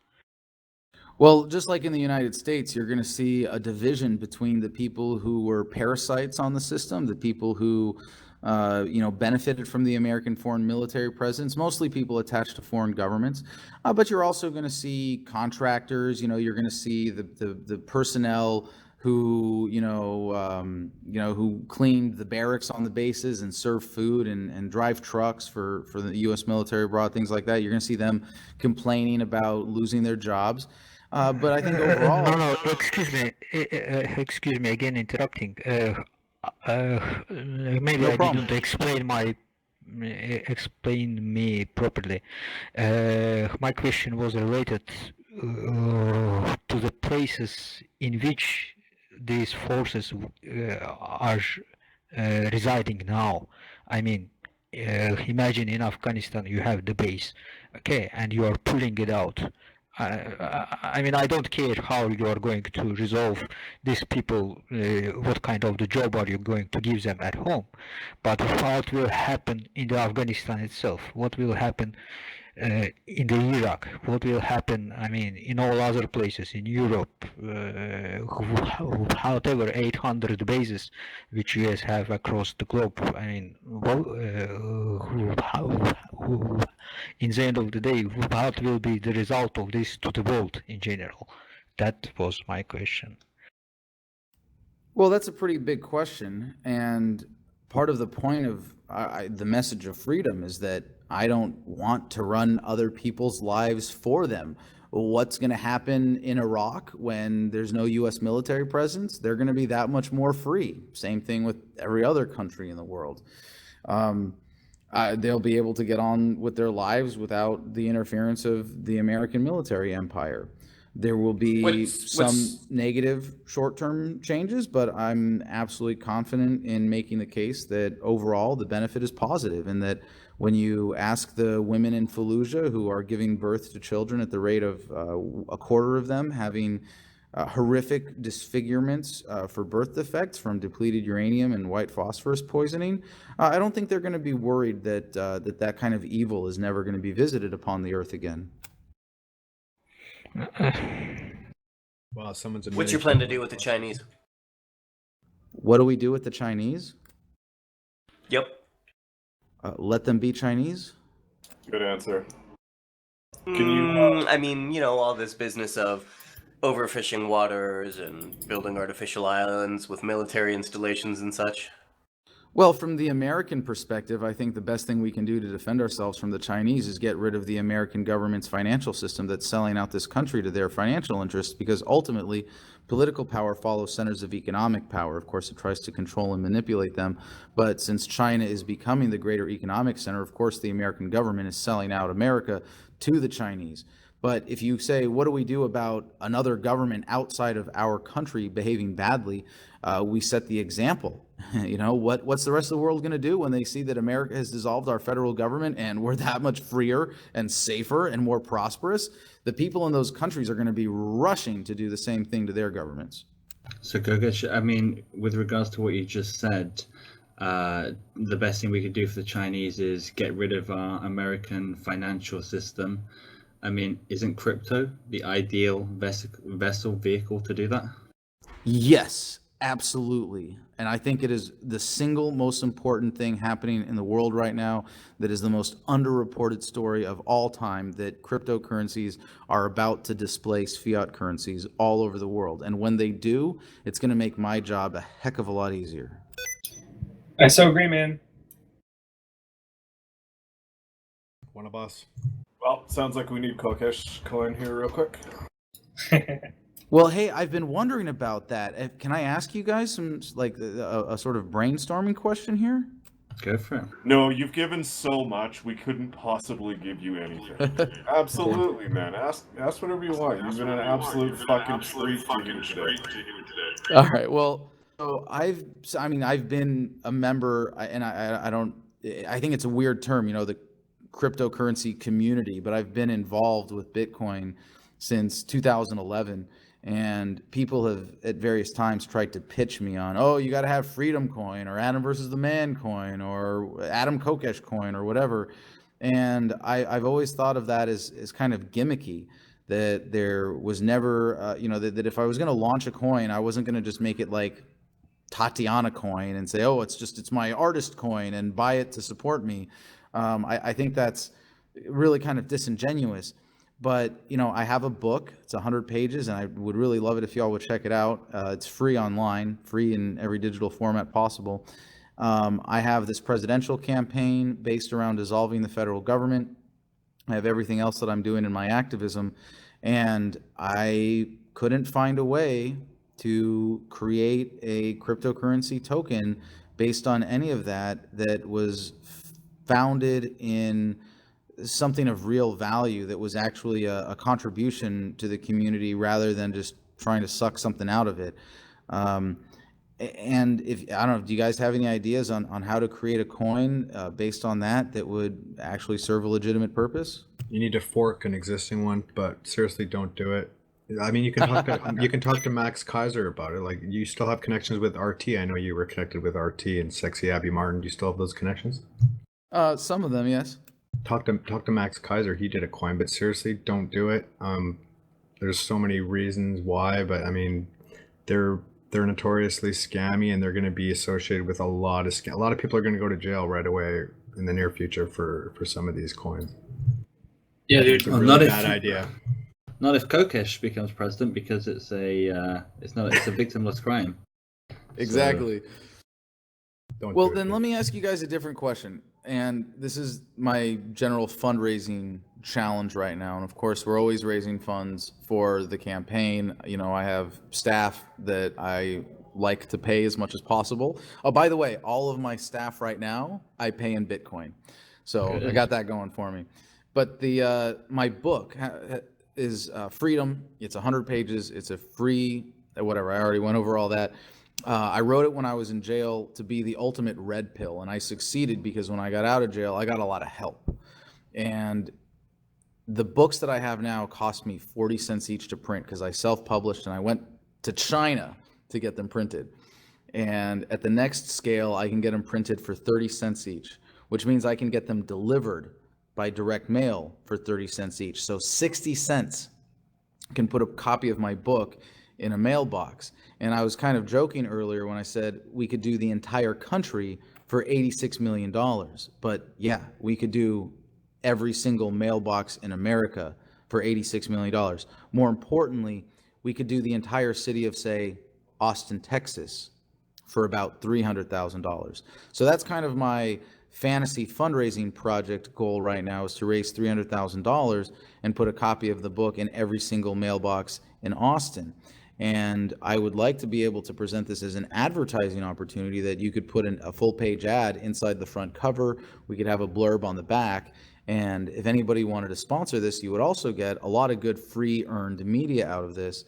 Well, just like in the United States, you're going to see a division between the people who were parasites on the system, the people who benefited from the American foreign military presence, mostly people attached to foreign governments. But you're also going to see contractors. You're going to see the personnel who who cleaned the barracks on the bases and served food and drive trucks for the U.S. military abroad, things like that. You're going to see them complaining about losing their jobs. But I think overall, no, excuse me again, interrupting. Maybe No I problem. didn't explain me properly. My question was related to the places in which these forces are residing now. I mean, imagine in Afghanistan you have the base, okay, and you are pulling it out. I mean, I don't care how you are going to resolve these people, what kind of the job are you going to give them at home, but what will happen in the Afghanistan itself? What will happen in the Iraq? What will happen, I mean, in all other places, in Europe, however 800 bases which US have across the globe? I mean, in the end of the day, what will be the result of this to the world in general? That was my question. Well, that's a pretty big question, and part of the point of the message of freedom is that I don't want to run other people's lives for them. What's going to happen in Iraq when there's no U.S. military presence? They're going to be that much more free. Same thing with every other country in the world. They'll be able to get on with their lives without the interference of the American military empire. There will be some negative short-term changes, but I'm absolutely confident in making the case that overall the benefit is positive, and that when you ask the women in Fallujah who are giving birth to children at the rate of a quarter of them having horrific disfigurements for birth defects from depleted uranium and white phosphorus poisoning, I don't think they're going to be worried that that kind of evil is never going to be visited upon the earth again. Well, someone's What's your plan to do with the Chinese? What do we do with the Chinese? Yep. Let them be Chinese? Good answer. Can you? I mean, you know, all this business of overfishing waters and building artificial islands with military installations and such. Well, from the American perspective, I think the best thing we can do to defend ourselves from the Chinese is get rid of the American government's financial system that's selling out this country to their financial interests, because ultimately political power follows centers of economic power. Of course, it tries to control and manipulate them. But since China is becoming the greater economic center, of course, the American government is selling out America to the Chinese. But if you say, what do we do about another government outside of our country behaving badly, we set the example. You know, what's the rest of the world going to do when they see that America has dissolved our federal government and we're that much freer and safer and more prosperous? The people in those countries are going to be rushing to do the same thing to their governments. So, Kokesh, I mean, with regards to what you just said, the best thing we could do for the Chinese is get rid of our American financial system. I mean, isn't crypto the ideal vehicle to do that? Yes, absolutely. And I think it is the single most important thing happening in the world right now, that is the most underreported story of all time, that cryptocurrencies are about to displace fiat currencies all over the world. And when they do, it's going to make my job a heck of a lot easier. I so agree, man. Wanna boss? Well, sounds like we need Kokesh coin here real quick. Well, hey, I've been wondering about that. Can I ask you guys some, like, a sort of brainstorming question here? Go for it. No, you've given so much, we couldn't possibly give you anything. Absolutely, man. Ask whatever you want. You've been an absolute fucking treat today. All right. Well, so I've been a member, and I think it's a weird term, you know, the cryptocurrency community, but I've been involved with Bitcoin since 2011. And people have at various times tried to pitch me on, oh, you got to have Freedom Coin or Adam versus the Man coin or Adam Kokesh coin or whatever. And I've always thought of that as kind of gimmicky, that there was never, that if I was going to launch a coin, I wasn't going to just make it like Tatiana coin and say, oh, it's my artist coin and buy it to support me. I think that's really kind of disingenuous. But, you know, I have a book. It's 100 pages, and I would really love it if y'all would check it out. It's free online, free in every digital format possible. I have this presidential campaign based around dissolving the federal government. I have everything else that I'm doing in my activism. And I couldn't find a way to create a cryptocurrency token based on any of that was founded in something of real value, that was actually a contribution to the community rather than just trying to suck something out of it. And if I don't know, do you guys have any ideas on how to create a coin based on that would actually serve a legitimate purpose? You need to fork an existing one, but seriously, don't do it. I mean, you can talk to Max Kaiser about it. Like, you still have connections with RT. I know you were connected with RT and Sexy Abby Martin. Do you still have those connections? Some of them, yes. Talk to Max Kaiser. He did a coin, but seriously, don't do it. There's so many reasons why, but I mean, they're notoriously scammy, and they're going to be associated with a lot of a lot of people are going to go to jail right away in the near future for some of these coins. Yeah, it's a really bad idea. Not if Kokesh becomes president, because it's a victimless crime. Exactly. So, well, then let me ask you guys a different question. And this is my general fundraising challenge right now. And of course, we're always raising funds for the campaign. You know, I have staff that I like to pay as much as possible. Oh, by the way, all of my staff right now, I pay in Bitcoin. So I got that going for me. But my book is Freedom. It's 100 pages. It's a free, whatever. I already went over all that. I wrote it when I was in jail to be the ultimate red pill, and I succeeded because when I got out of jail, I got a lot of help. And the books that I have now cost me 40 cents each to print because I self-published and I went to China to get them printed. And at the next scale, I can get them printed for 30 cents each, which means I can get them delivered by direct mail for 30 cents each. So 60 cents can put a copy of my book in a mailbox. And I was kind of joking earlier when I said we could do the entire country for $86 million. But yeah, we could do every single mailbox in America for $86 million. More importantly, we could do the entire city of, say, Austin, Texas for about $300,000. So that's kind of my fantasy fundraising project goal right now, is to raise $300,000 and put a copy of the book in every single mailbox in Austin. And I would like to be able to present this as an advertising opportunity, that you could put in a full page ad inside the front cover. We could have a blurb on the back. And if anybody wanted to sponsor this, you would also get a lot of good free earned media out of this.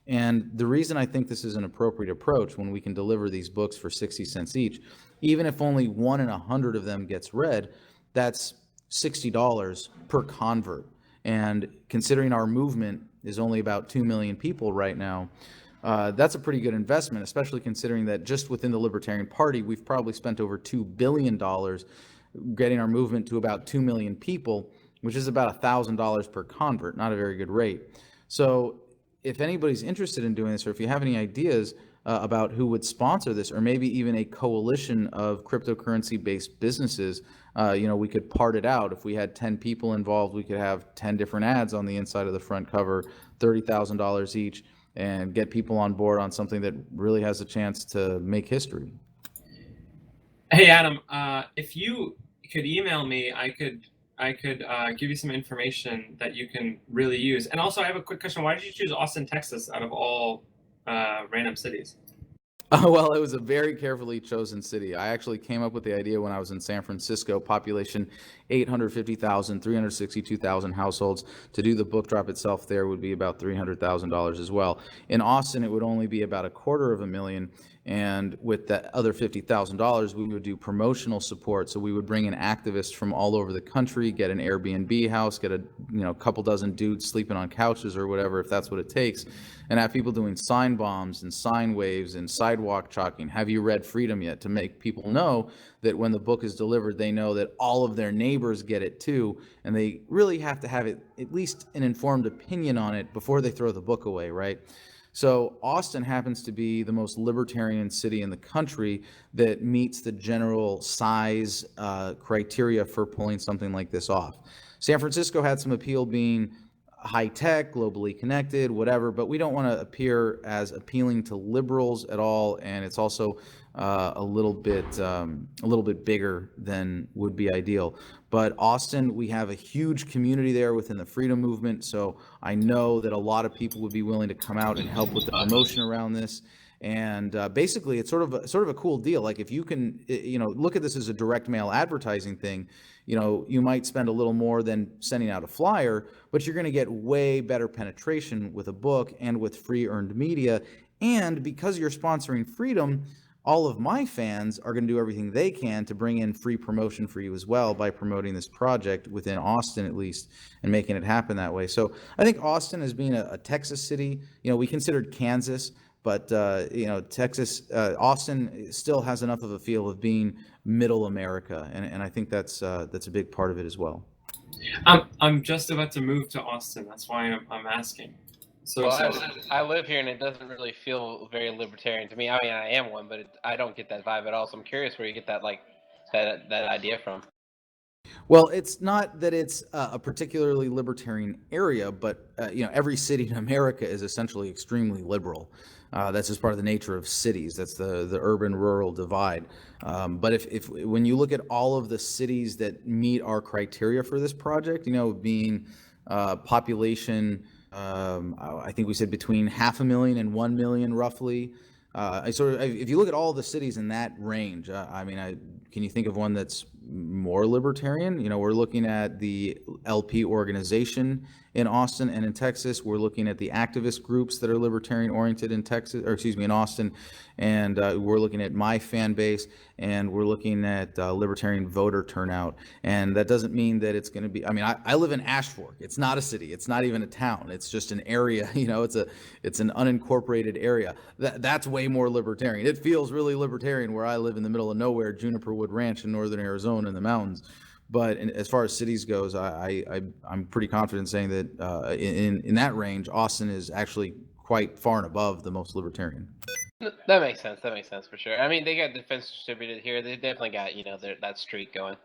And the reason I think this is an appropriate approach, when we can deliver these books for 60 cents each, even if only 1 in 100 of them gets read, that's $60 per convert. And considering our movement is only about 2 million people right now, that's a pretty good investment, especially considering that just within the Libertarian Party, we've probably spent over $2 billion getting our movement to about 2 million people, which is about $1,000 per convert, not a very good rate. So if anybody's interested in doing this, or if you have any ideas about who would sponsor this, or maybe even a coalition of cryptocurrency-based businesses, we could part it out. If we had 10 people involved, we could have 10 different ads on the inside of the front cover, $30,000 each, and get people on board on something that really has a chance to make history. Hey, Adam, if you could email me, I could give you some information that you can really use. And also, I have a quick question. Why did you choose Austin, Texas, out of all random cities? Well, it was a very carefully chosen city. I actually came up with the idea when I was in San Francisco, population 850,000, 362,000 households. To do the book drop itself there would be about $300,000 as well. In Austin, it would only be about $250,000. And with that other $50,000, we would do promotional support. So we would bring in activists from all over the country, get an Airbnb house, get a couple dozen dudes sleeping on couches or whatever, if that's what it takes, and have people doing sign bombs and sign waves and sidewalk chalking. Have you read Freedom yet? To make people know that when the book is delivered, they know that all of their neighbors get it too, and they really have to have it, at least an informed opinion on it, before they throw the book away, right? So Austin happens to be the most libertarian city in the country that meets the general size criteria for pulling something like this off. San Francisco had some appeal, being high tech, globally connected, whatever, but we don't want to appear as appealing to liberals at all, and it's also a little bit bigger than would be ideal. But Austin, we have a huge community there within the freedom movement, so I know that a lot of people would be willing to come out and help with the promotion around this. And basically, it's sort of a cool deal. Like, if you can, look at this as a direct mail advertising thing. You might spend a little more than sending out a flyer, but you're going to get way better penetration with a book and with free earned media. And because you're sponsoring freedom, all of my fans are going to do everything they can to bring in free promotion for you as well by promoting this project within Austin, at least, and making it happen that way. So I think Austin, as being a Texas city, we considered Kansas, but Texas, Austin still has enough of a feel of being middle America, and I think that's a big part of it as well. I'm just about to move to Austin. That's why I'm asking. I live here, and it doesn't really feel very libertarian to me. I mean, I am one, but I don't get that vibe at all. So I'm curious where you get that that idea from. Well, it's not that it's a particularly libertarian area, but every city in America is essentially extremely liberal. That's just part of the nature of cities. That's the urban-rural divide. But if when you look at all of the cities that meet our criteria for this project, being population, I think we said between 500,000 and 1 million roughly. If you look at all the cities in that range, can you think of one that's more libertarian? We're looking at the LP organization in Austin and in Texas. We're looking at the activist groups that are libertarian oriented in in Austin, and we're looking at my fan base, and we're looking at libertarian voter turnout. And that doesn't mean that it's going to be. I live in Ashfork. It's not a city. It's not even a town. It's just an area. It's an unincorporated area. That's way more libertarian. It feels really libertarian where I live in the middle of nowhere, Juniper Wood Ranch in northern Arizona in the mountains. But as far as cities goes, I'm pretty confident saying that in that range, Austin is actually quite far and above the most libertarian. That makes sense. That makes sense for sure. I mean, they got defense distributed here. They definitely got that streak going.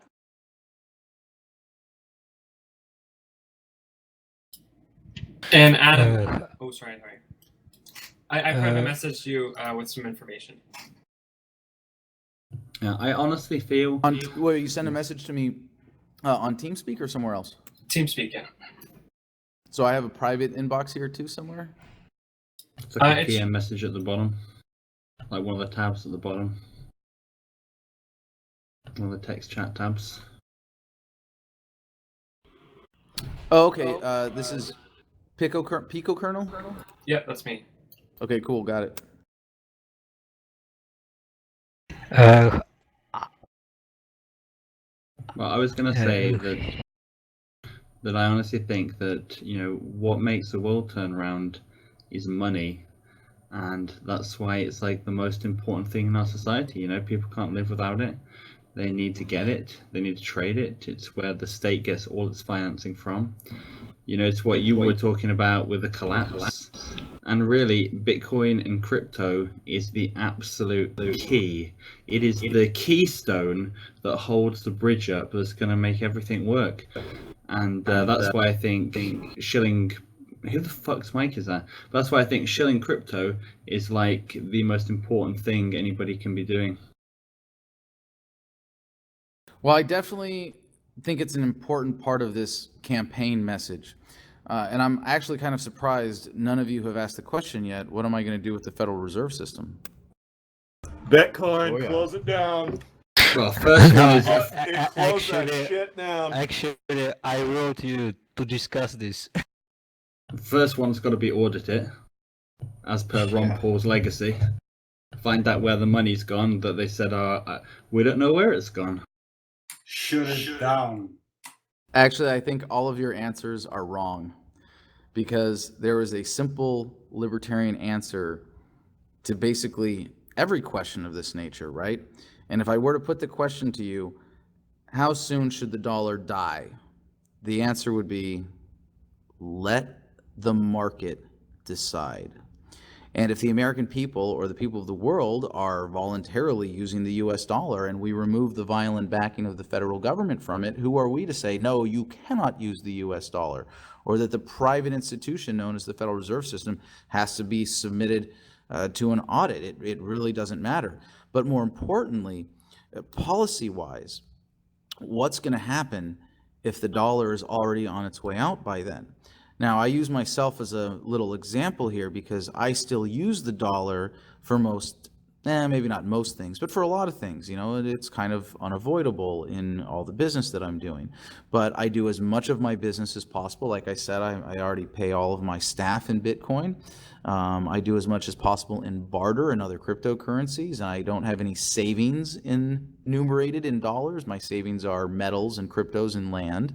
And Adam, sorry. I probably messaged you with some information. Yeah, I honestly feel. You send a message to me on Teamspeak or somewhere else? Teamspeak, yeah. So I have a private inbox here too somewhere? It's like a PM message at the bottom. Like one of the tabs at the bottom. One of the text chat tabs. Oh, okay. This is Pico Kernel? Yeah, that's me. Okay, cool. Got it. Well, I was going to say that I honestly think that what makes the world turn around is money, and that's why it's like the most important thing in our society. People can't live without it. They need to get it. They need to trade it. It's where the state gets all its financing from. It's what you were talking about with the collapse. And really, Bitcoin and crypto is the absolute key. It is the keystone that holds the bridge up that's going to make everything work. And that's why I think shilling... Who the fuck's mic is that? That's why I think shilling crypto is like the most important thing anybody can be doing. Well, I definitely think it's an important part of this campaign message. And I'm actually kind of surprised none of you have asked the question yet. What am I going to do with the Federal Reserve System? Bitcoin, close it down. Well, first one is close that shit down. Actually, I wrote you to discuss this. First one's got to be audit it, as per Ron Paul's legacy. Find out where the money's gone that they said, we don't know where it's gone. Shut it down. Actually, I think all of your answers are wrong, because there is a simple libertarian answer to basically every question of this nature, right? And if I were to put the question to you, how soon should the dollar die? The answer would be, let the market decide. And if the American people or the people of the world are voluntarily using the US dollar and we remove the violent backing of the federal government from it, who are we to say, no, you cannot use the US dollar, or that the private institution known as the Federal Reserve System has to be submitted to an audit? It really doesn't matter. But more importantly, policy-wise, what's going to happen if the dollar is already on its way out by then? Now, I use myself as a little example here because I still use the dollar for most maybe not most things, but for a lot of things, it's kind of unavoidable in all the business that I'm doing. But I do as much of my business as possible. Like I said, I already pay all of my staff in Bitcoin. I do as much as possible in barter and other cryptocurrencies, and I don't have any savings enumerated in dollars. My savings are metals and cryptos and land.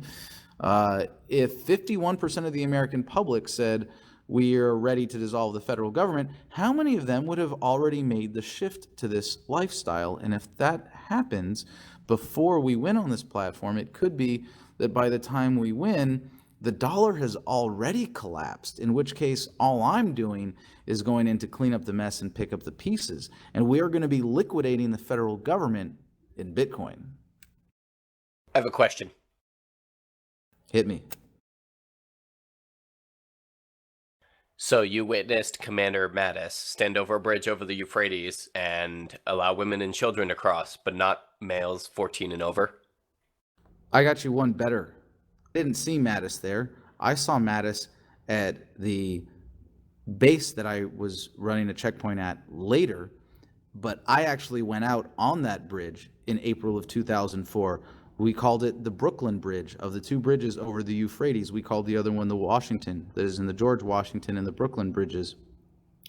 If 51% of the American public said we are ready to dissolve the federal government, how many of them would have already made the shift to this lifestyle? And if that happens before we win on this platform, it could be that by the time we win, the dollar has already collapsed, in which case all I'm doing is going in to clean up the mess and pick up the pieces. And we are going to be liquidating the federal government in Bitcoin. I have a question. Hit me. So you witnessed Commander Mattis stand over a bridge over the Euphrates and allow women and children to cross, but not males 14 and over? I got you one better. Didn't see Mattis there. I saw Mattis at the base that I was running a checkpoint at later, but I actually went out on that bridge in April of 2004. We called it the Brooklyn Bridge. Of the two bridges over the Euphrates, we called the other one the Washington. That is in the George Washington and the Brooklyn bridges.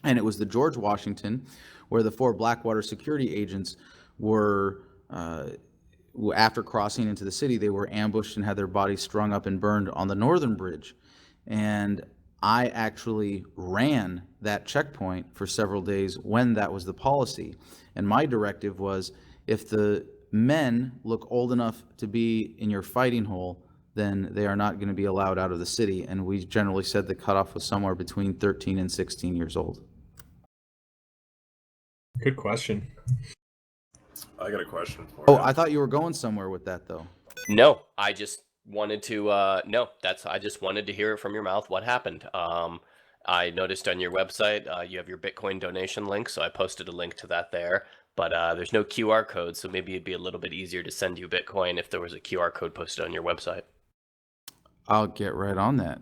And it was the George Washington where the 4 Blackwater security agents were, after crossing into the city, they were ambushed and had their bodies strung up and burned on the northern bridge. And I actually ran that checkpoint for several days when that was the policy. And my directive was, if the men look old enough to be in your fighting hole, then they are not going to be allowed out of the city. And we generally said the cutoff was somewhere between 13 and 16 years old. Good question. I got a question for you. you. I thought you were going somewhere with that, though. No, I just wanted to, I just wanted to hear it from your mouth. What happened? I noticed on your website, you have your Bitcoin donation link, so I posted a link to that there. But there's no QR code, so maybe it'd be a little bit easier to send you Bitcoin if there was a QR code posted on your website. I'll get right on that.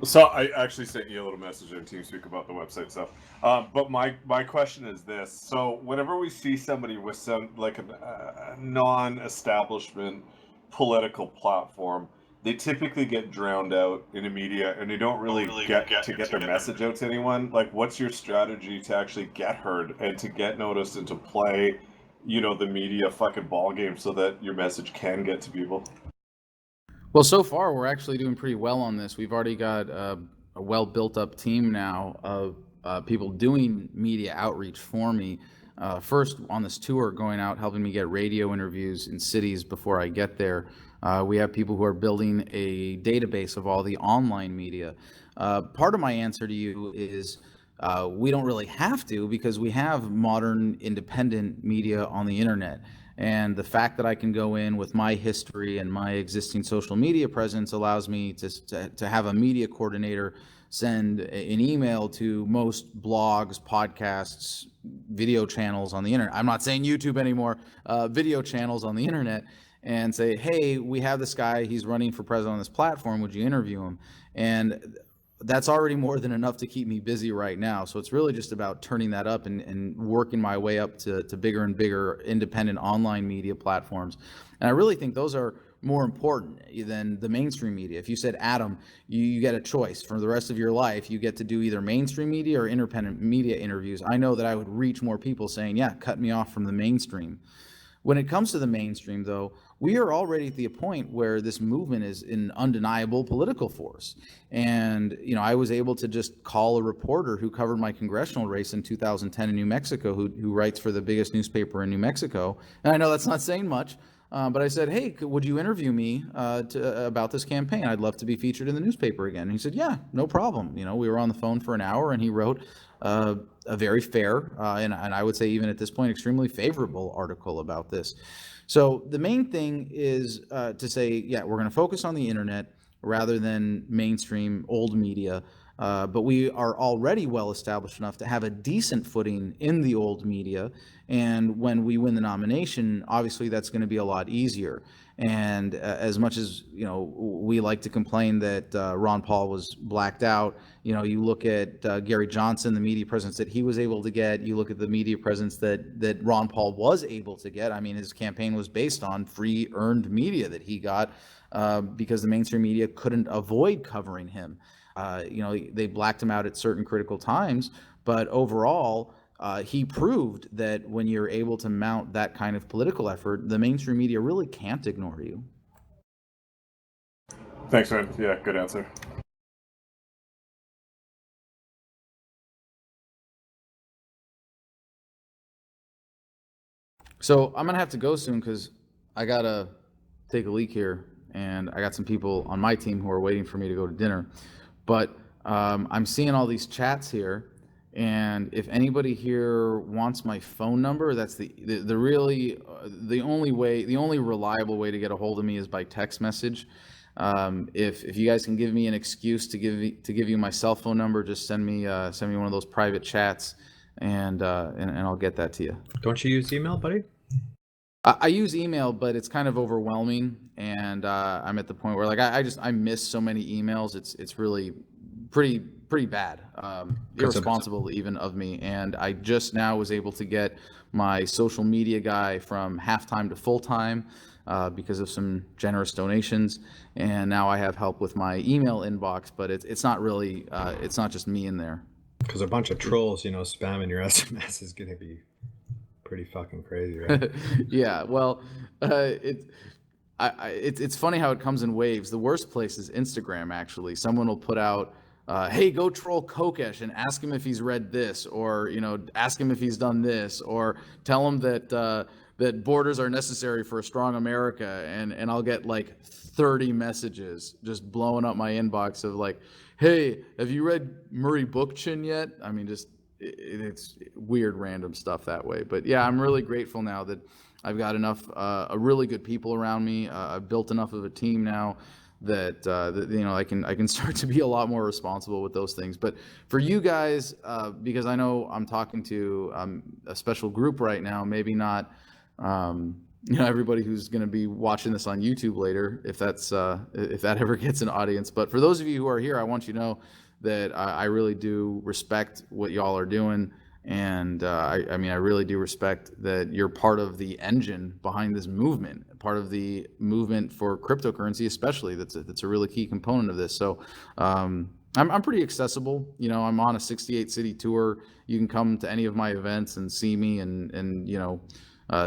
So I actually sent you a little message in Teamspeak about the website stuff. But my question is this. So whenever we see somebody with some like a non-establishment political platform, they typically get drowned out in the media, and they don't really get their message out to anyone. Like, what's your strategy to actually get heard and to get noticed and to play, the media fucking ball game so that your message can get to people? Well, so far we're actually doing pretty well on this. We've already got a well built up team now of people doing media outreach for me. First on this tour, going out helping me get radio interviews in cities before I get there. We have people who are building a database of all the online media. Part of my answer to you is we don't really have to, because we have modern independent media on the internet. And the fact that I can go in with my history and my existing social media presence allows me to have a media coordinator send an email to most blogs, podcasts, video channels on the internet. I'm not saying YouTube anymore, video channels on the internet, and say, hey, we have this guy, he's running for president on this platform, would you interview him? And that's already more than enough to keep me busy right now. So it's really just about turning that up and working my way up to bigger and bigger independent online media platforms. And I really think those are more important than the mainstream media. If you said, Adam, you get a choice for the rest of your life, you get to do either mainstream media or independent media interviews, I know that I would reach more people saying, yeah, cut me off from the mainstream. When it comes to the mainstream, though, we are already at the point where this movement is an undeniable political force. And, I was able to just call a reporter who covered my congressional race in 2010 in New Mexico, who writes for the biggest newspaper in New Mexico. And I know that's not saying much, but I said, hey, would you interview me about this campaign? I'd love to be featured in the newspaper again. And he said, yeah, no problem. We were on the phone for an hour, and he wrote a very fair, and I would say even at this point, extremely favorable article about this. So the main thing is to say, yeah, we're going to focus on the internet rather than mainstream old media. But we are already well established enough to have a decent footing in the old media. And when we win the nomination, obviously that's going to be a lot easier. And as much as, we like to complain that Ron Paul was blacked out, you look at Gary Johnson, the media presence that he was able to get. You look at the media presence that Ron Paul was able to get. I mean, his campaign was based on free earned media that he got because the mainstream media couldn't avoid covering him. They blacked him out at certain critical times, but overall, he proved that when you're able to mount that kind of political effort, the mainstream media really can't ignore you. Thanks, man. Yeah, good answer. So I'm gonna have to go soon because I gotta take a leak here, and I got some people on my team who are waiting for me to go to dinner. But I'm seeing all these chats here. And if anybody here wants my phone number, that's the only reliable way to get a hold of me is by text message. If you guys can give me an excuse to give you my cell phone number, just send me one of those private chats, and I'll get that to you. Don't you use email, buddy? I use email, but it's kind of overwhelming, and I'm at the point where I miss so many emails. It's really pretty bad, irresponsible even of me. And I just now was able to get my social media guy from half-time to full-time because of some generous donations, and now I have help with my email inbox. But it's not really it's not just me in there. Because a bunch of trolls, spamming your SMS is gonna be pretty fucking crazy, right? Yeah, well, it's funny how it comes in waves. The worst place is Instagram, actually. Someone will put out, hey, go troll Kokesh and ask him if he's read this, or, ask him if he's done this, or tell him that borders are necessary for a strong America. And I'll get like 30 messages just blowing up my inbox of like, hey, have you read Murray Bookchin yet? I mean, just it's weird random stuff that way. But yeah, I'm really grateful now that I've got enough a really good people around me. I've built enough of a team now that I can start to be a lot more responsible with those things. But for you guys, because I know I'm talking to a special group right now, maybe not everybody who's going to be watching this on YouTube later, if that ever gets an audience. But for those of you who are here, I want you to know that I really do respect what y'all are doing. And I really do respect that you're part of the engine behind this movement, part of the movement for cryptocurrency, especially. That's a really key component of this. So I'm pretty accessible. I'm on a 68 city tour. You can come to any of my events and see me and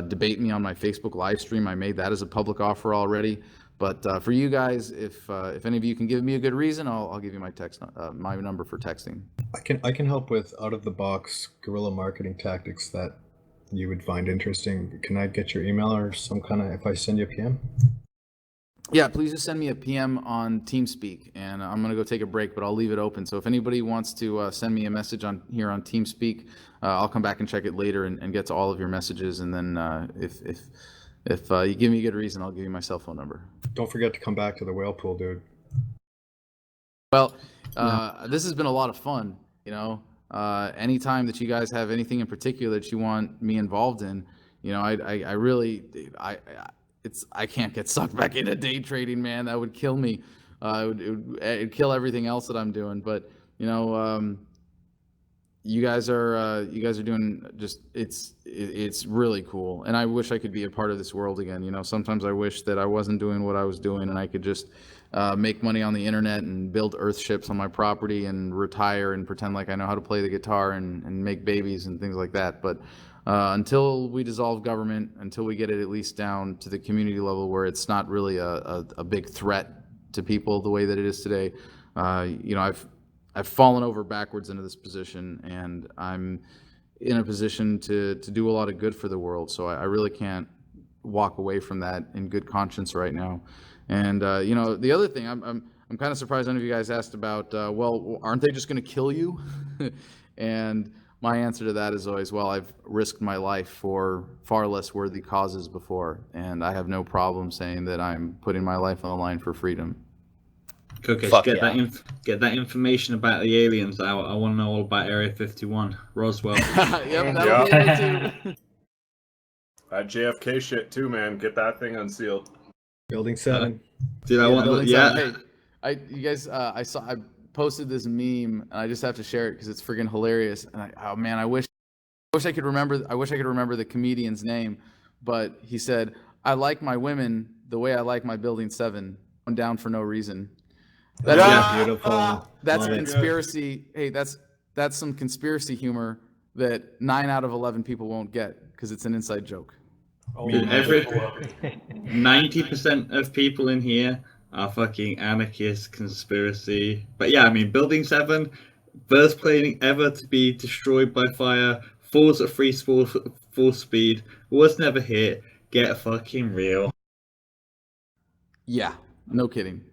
debate me on my Facebook live stream. I made that as a public offer already. But for you guys, if any of you can give me a good reason, I'll give you my number for texting. I can help with out of the box guerrilla marketing tactics that you would find interesting. Can I get your email or some kind of, if I send you a PM? Yeah, please just send me a PM on Teamspeak, and I'm gonna go take a break, but I'll leave it open. So if anybody wants to send me a message on Teamspeak, I'll come back and check it later and get to all of your messages. And then if you give me a good reason, I'll give you my cell phone number. Don't forget to come back to the WhalePool, dude. Well, this has been a lot of fun. Anytime that you guys have anything in particular that you want me involved in, I can't get sucked back into day trading, man. That would kill me. It'd kill everything else that I'm doing. But you guys are doing just it's really cool, and I wish I could be a part of this world again. Sometimes I wish that I wasn't doing what I was doing and I could just make money on the internet and build earth ships on my property and retire and pretend like I know how to play the guitar and make babies and things like that. But until we dissolve government, until we get it at least down to the community level where it's not really a big threat to people the way that it is today, I've fallen over backwards into this position, and I'm in a position to do a lot of good for the world. So I really can't walk away from that in good conscience right now. And the other thing, I'm kind of surprised none of you guys asked about. Well, aren't they just going to kill you? And my answer to that is always, well, I've risked my life for far less worthy causes before, and I have no problem saying that I'm putting my life on the line for freedom. Kokesh, Fuck get yeah. get that information about the aliens out. I want to know all about Area 51, Roswell. Yep, that'll be there too. That JFK shit too, man. Get that thing unsealed. Building 7. Dude, I want Building the, yeah. 7. Hey, you guys, I posted this meme, and I just have to share it because it's freaking hilarious. And I wish I could remember the comedian's name, but he said, "I like my women the way I like my Building 7. I'm down for no reason." That's Beautiful. That's Love a it. conspiracy. Hey, that's some conspiracy humor that 9 out of 11 people won't get because it's an inside joke. Dude, 90% of people in here are fucking anarchist conspiracy. But yeah, I mean, Building 7, first plane ever to be destroyed by fire, falls at full speed, was never hit. Get fucking real. Yeah, no kidding.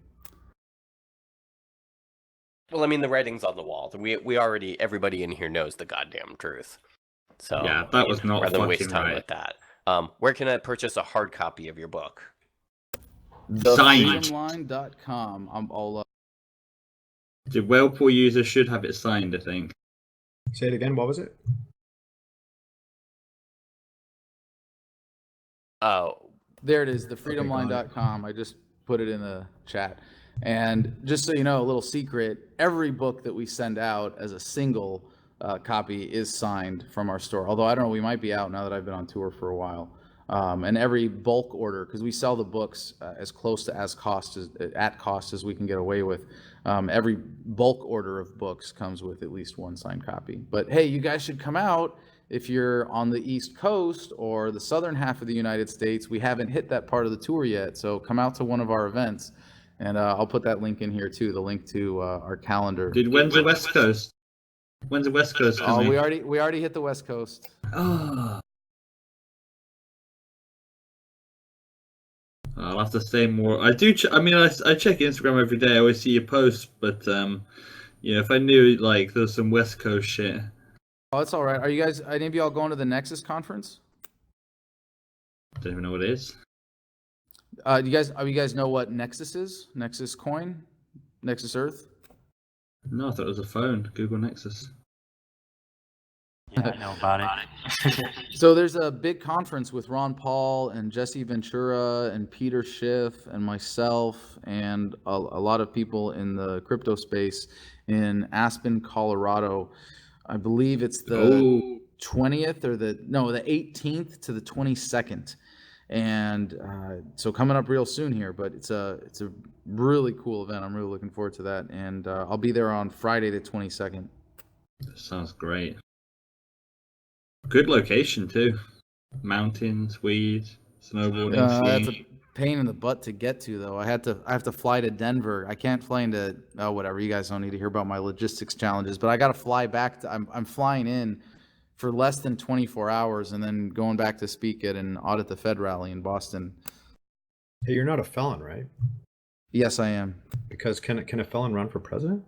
Well, I mean, the writing's on the wall. We already, everybody in here knows the goddamn truth. So Yeah, that was not rather than waste fucking time right. with that. Where can I purchase a hard copy of your book? Signed. TheFreedomLine.com. I'm all up. The WhalePool user should have it signed, I think. Say it again. What was it? Oh, There it is, thefreedomline.com. I just put it in the chat. And just so you know, a little secret, every book that we send out as a single copy is signed from our store. Although I don't know, we might be out now that I've been on tour for a while. And every bulk order, because we sell the books as close to at cost as we can get away with. Every bulk order of books comes with at least one signed copy. But hey, you guys should come out if you're on the East Coast or the southern half of the United States. We haven't hit that part of the tour yet, so come out to one of our events. And I'll put that link in here too, the link to our calendar. Dude, when's the West Coast? When's the West Coast Oh, coming? we already hit the West Coast. Oh. I'll have to say more. I do. I mean, I check Instagram every day. I always see your posts, but if I knew like there's some West Coast shit. Oh, that's all right. Are you guys? Any of y'all going to the Nexus conference? Don't even know what it is. You guys know what Nexus is? Nexus Coin, Nexus Earth. No, I thought it was a phone. Google Nexus. Yeah, I know about it. So there's a big conference with Ron Paul and Jesse Ventura and Peter Schiff and myself and a lot of people in the crypto space in Aspen, Colorado. I believe it's the 20th or the 18th to the 22nd. And so coming up real soon here, but it's a really cool event. I'm really looking forward to that. And I'll be there on Friday the 22nd. That sounds great. Good location too. Mountains, weed, snowboarding, That's skiing. a pain in the butt to get to, though. I have to fly to Denver. I can't fly into whatever. You guys don't need to hear about my logistics challenges, but I got to fly back. I'm flying in for less than 24 hours and then going back to speak at an Audit the Fed rally in Boston. Hey, you're not a felon, right? Yes, I am. Because can a felon run for president?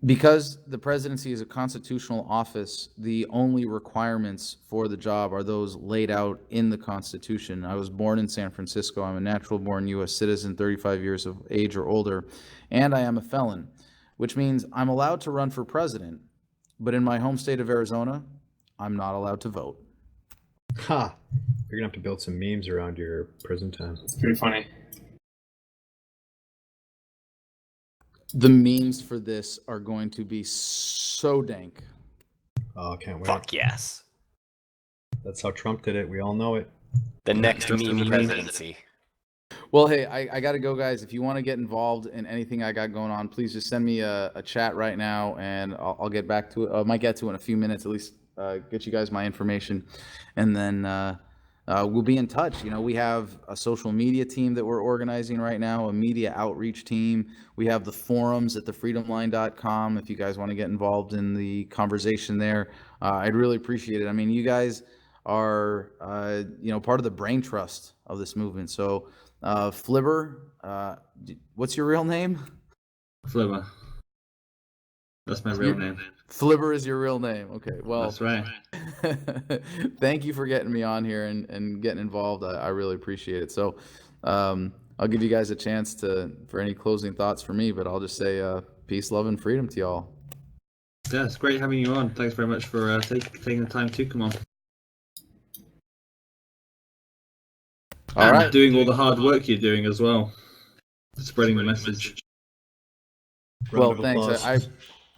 Because the presidency is a constitutional office, the only requirements for the job are those laid out in the Constitution. I was born in San Francisco. I'm a natural-born U.S. citizen, 35 years of age or older, and I am a felon, which means I'm allowed to run for president, but in my home state of Arizona, I'm not allowed to vote. Ha! You're gonna have to build some memes around your prison time. It's pretty funny. The memes for this are going to be so dank. Oh, can't wait. fuck yes. That's how Trump did it. We all know it. The next meme presidency. Well, hey, I got to go, guys. If you want to get involved in anything I got going on, please just send me a chat right now, and I'll get back to it. I might get to it in a few minutes, at least get you guys my information, and then we'll be in touch. We have a social media team that we're organizing right now, a media outreach team. We have the forums at thefreedomline.com if you guys want to get involved in the conversation there. I'd really appreciate it. I mean, you guys are, part of the brain trust of this movement. So, Flibber, what's your real name? Flibber. That's my real name. Flibber is your real name. Okay, well, That's right. thank you for getting me on here and getting involved. I really appreciate it. So I'll give you guys a chance for any closing thoughts for me, but I'll just say peace, love, and freedom to y'all. Yeah, it's great having you on. Thanks very much for taking the time to come on. All right. Doing all the hard work you're doing as well, spreading the message. Well, thanks.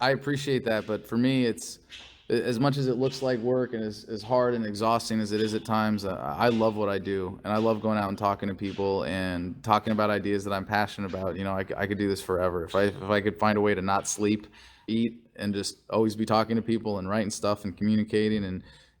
I appreciate that, but for me, it's as much as it looks like work and as hard and exhausting as it is at times. I love what I do, and I love going out and talking to people and talking about ideas that I'm passionate about. You know, I could do this forever if I could find a way to not sleep, eat, and just always be talking to people and writing stuff and communicating and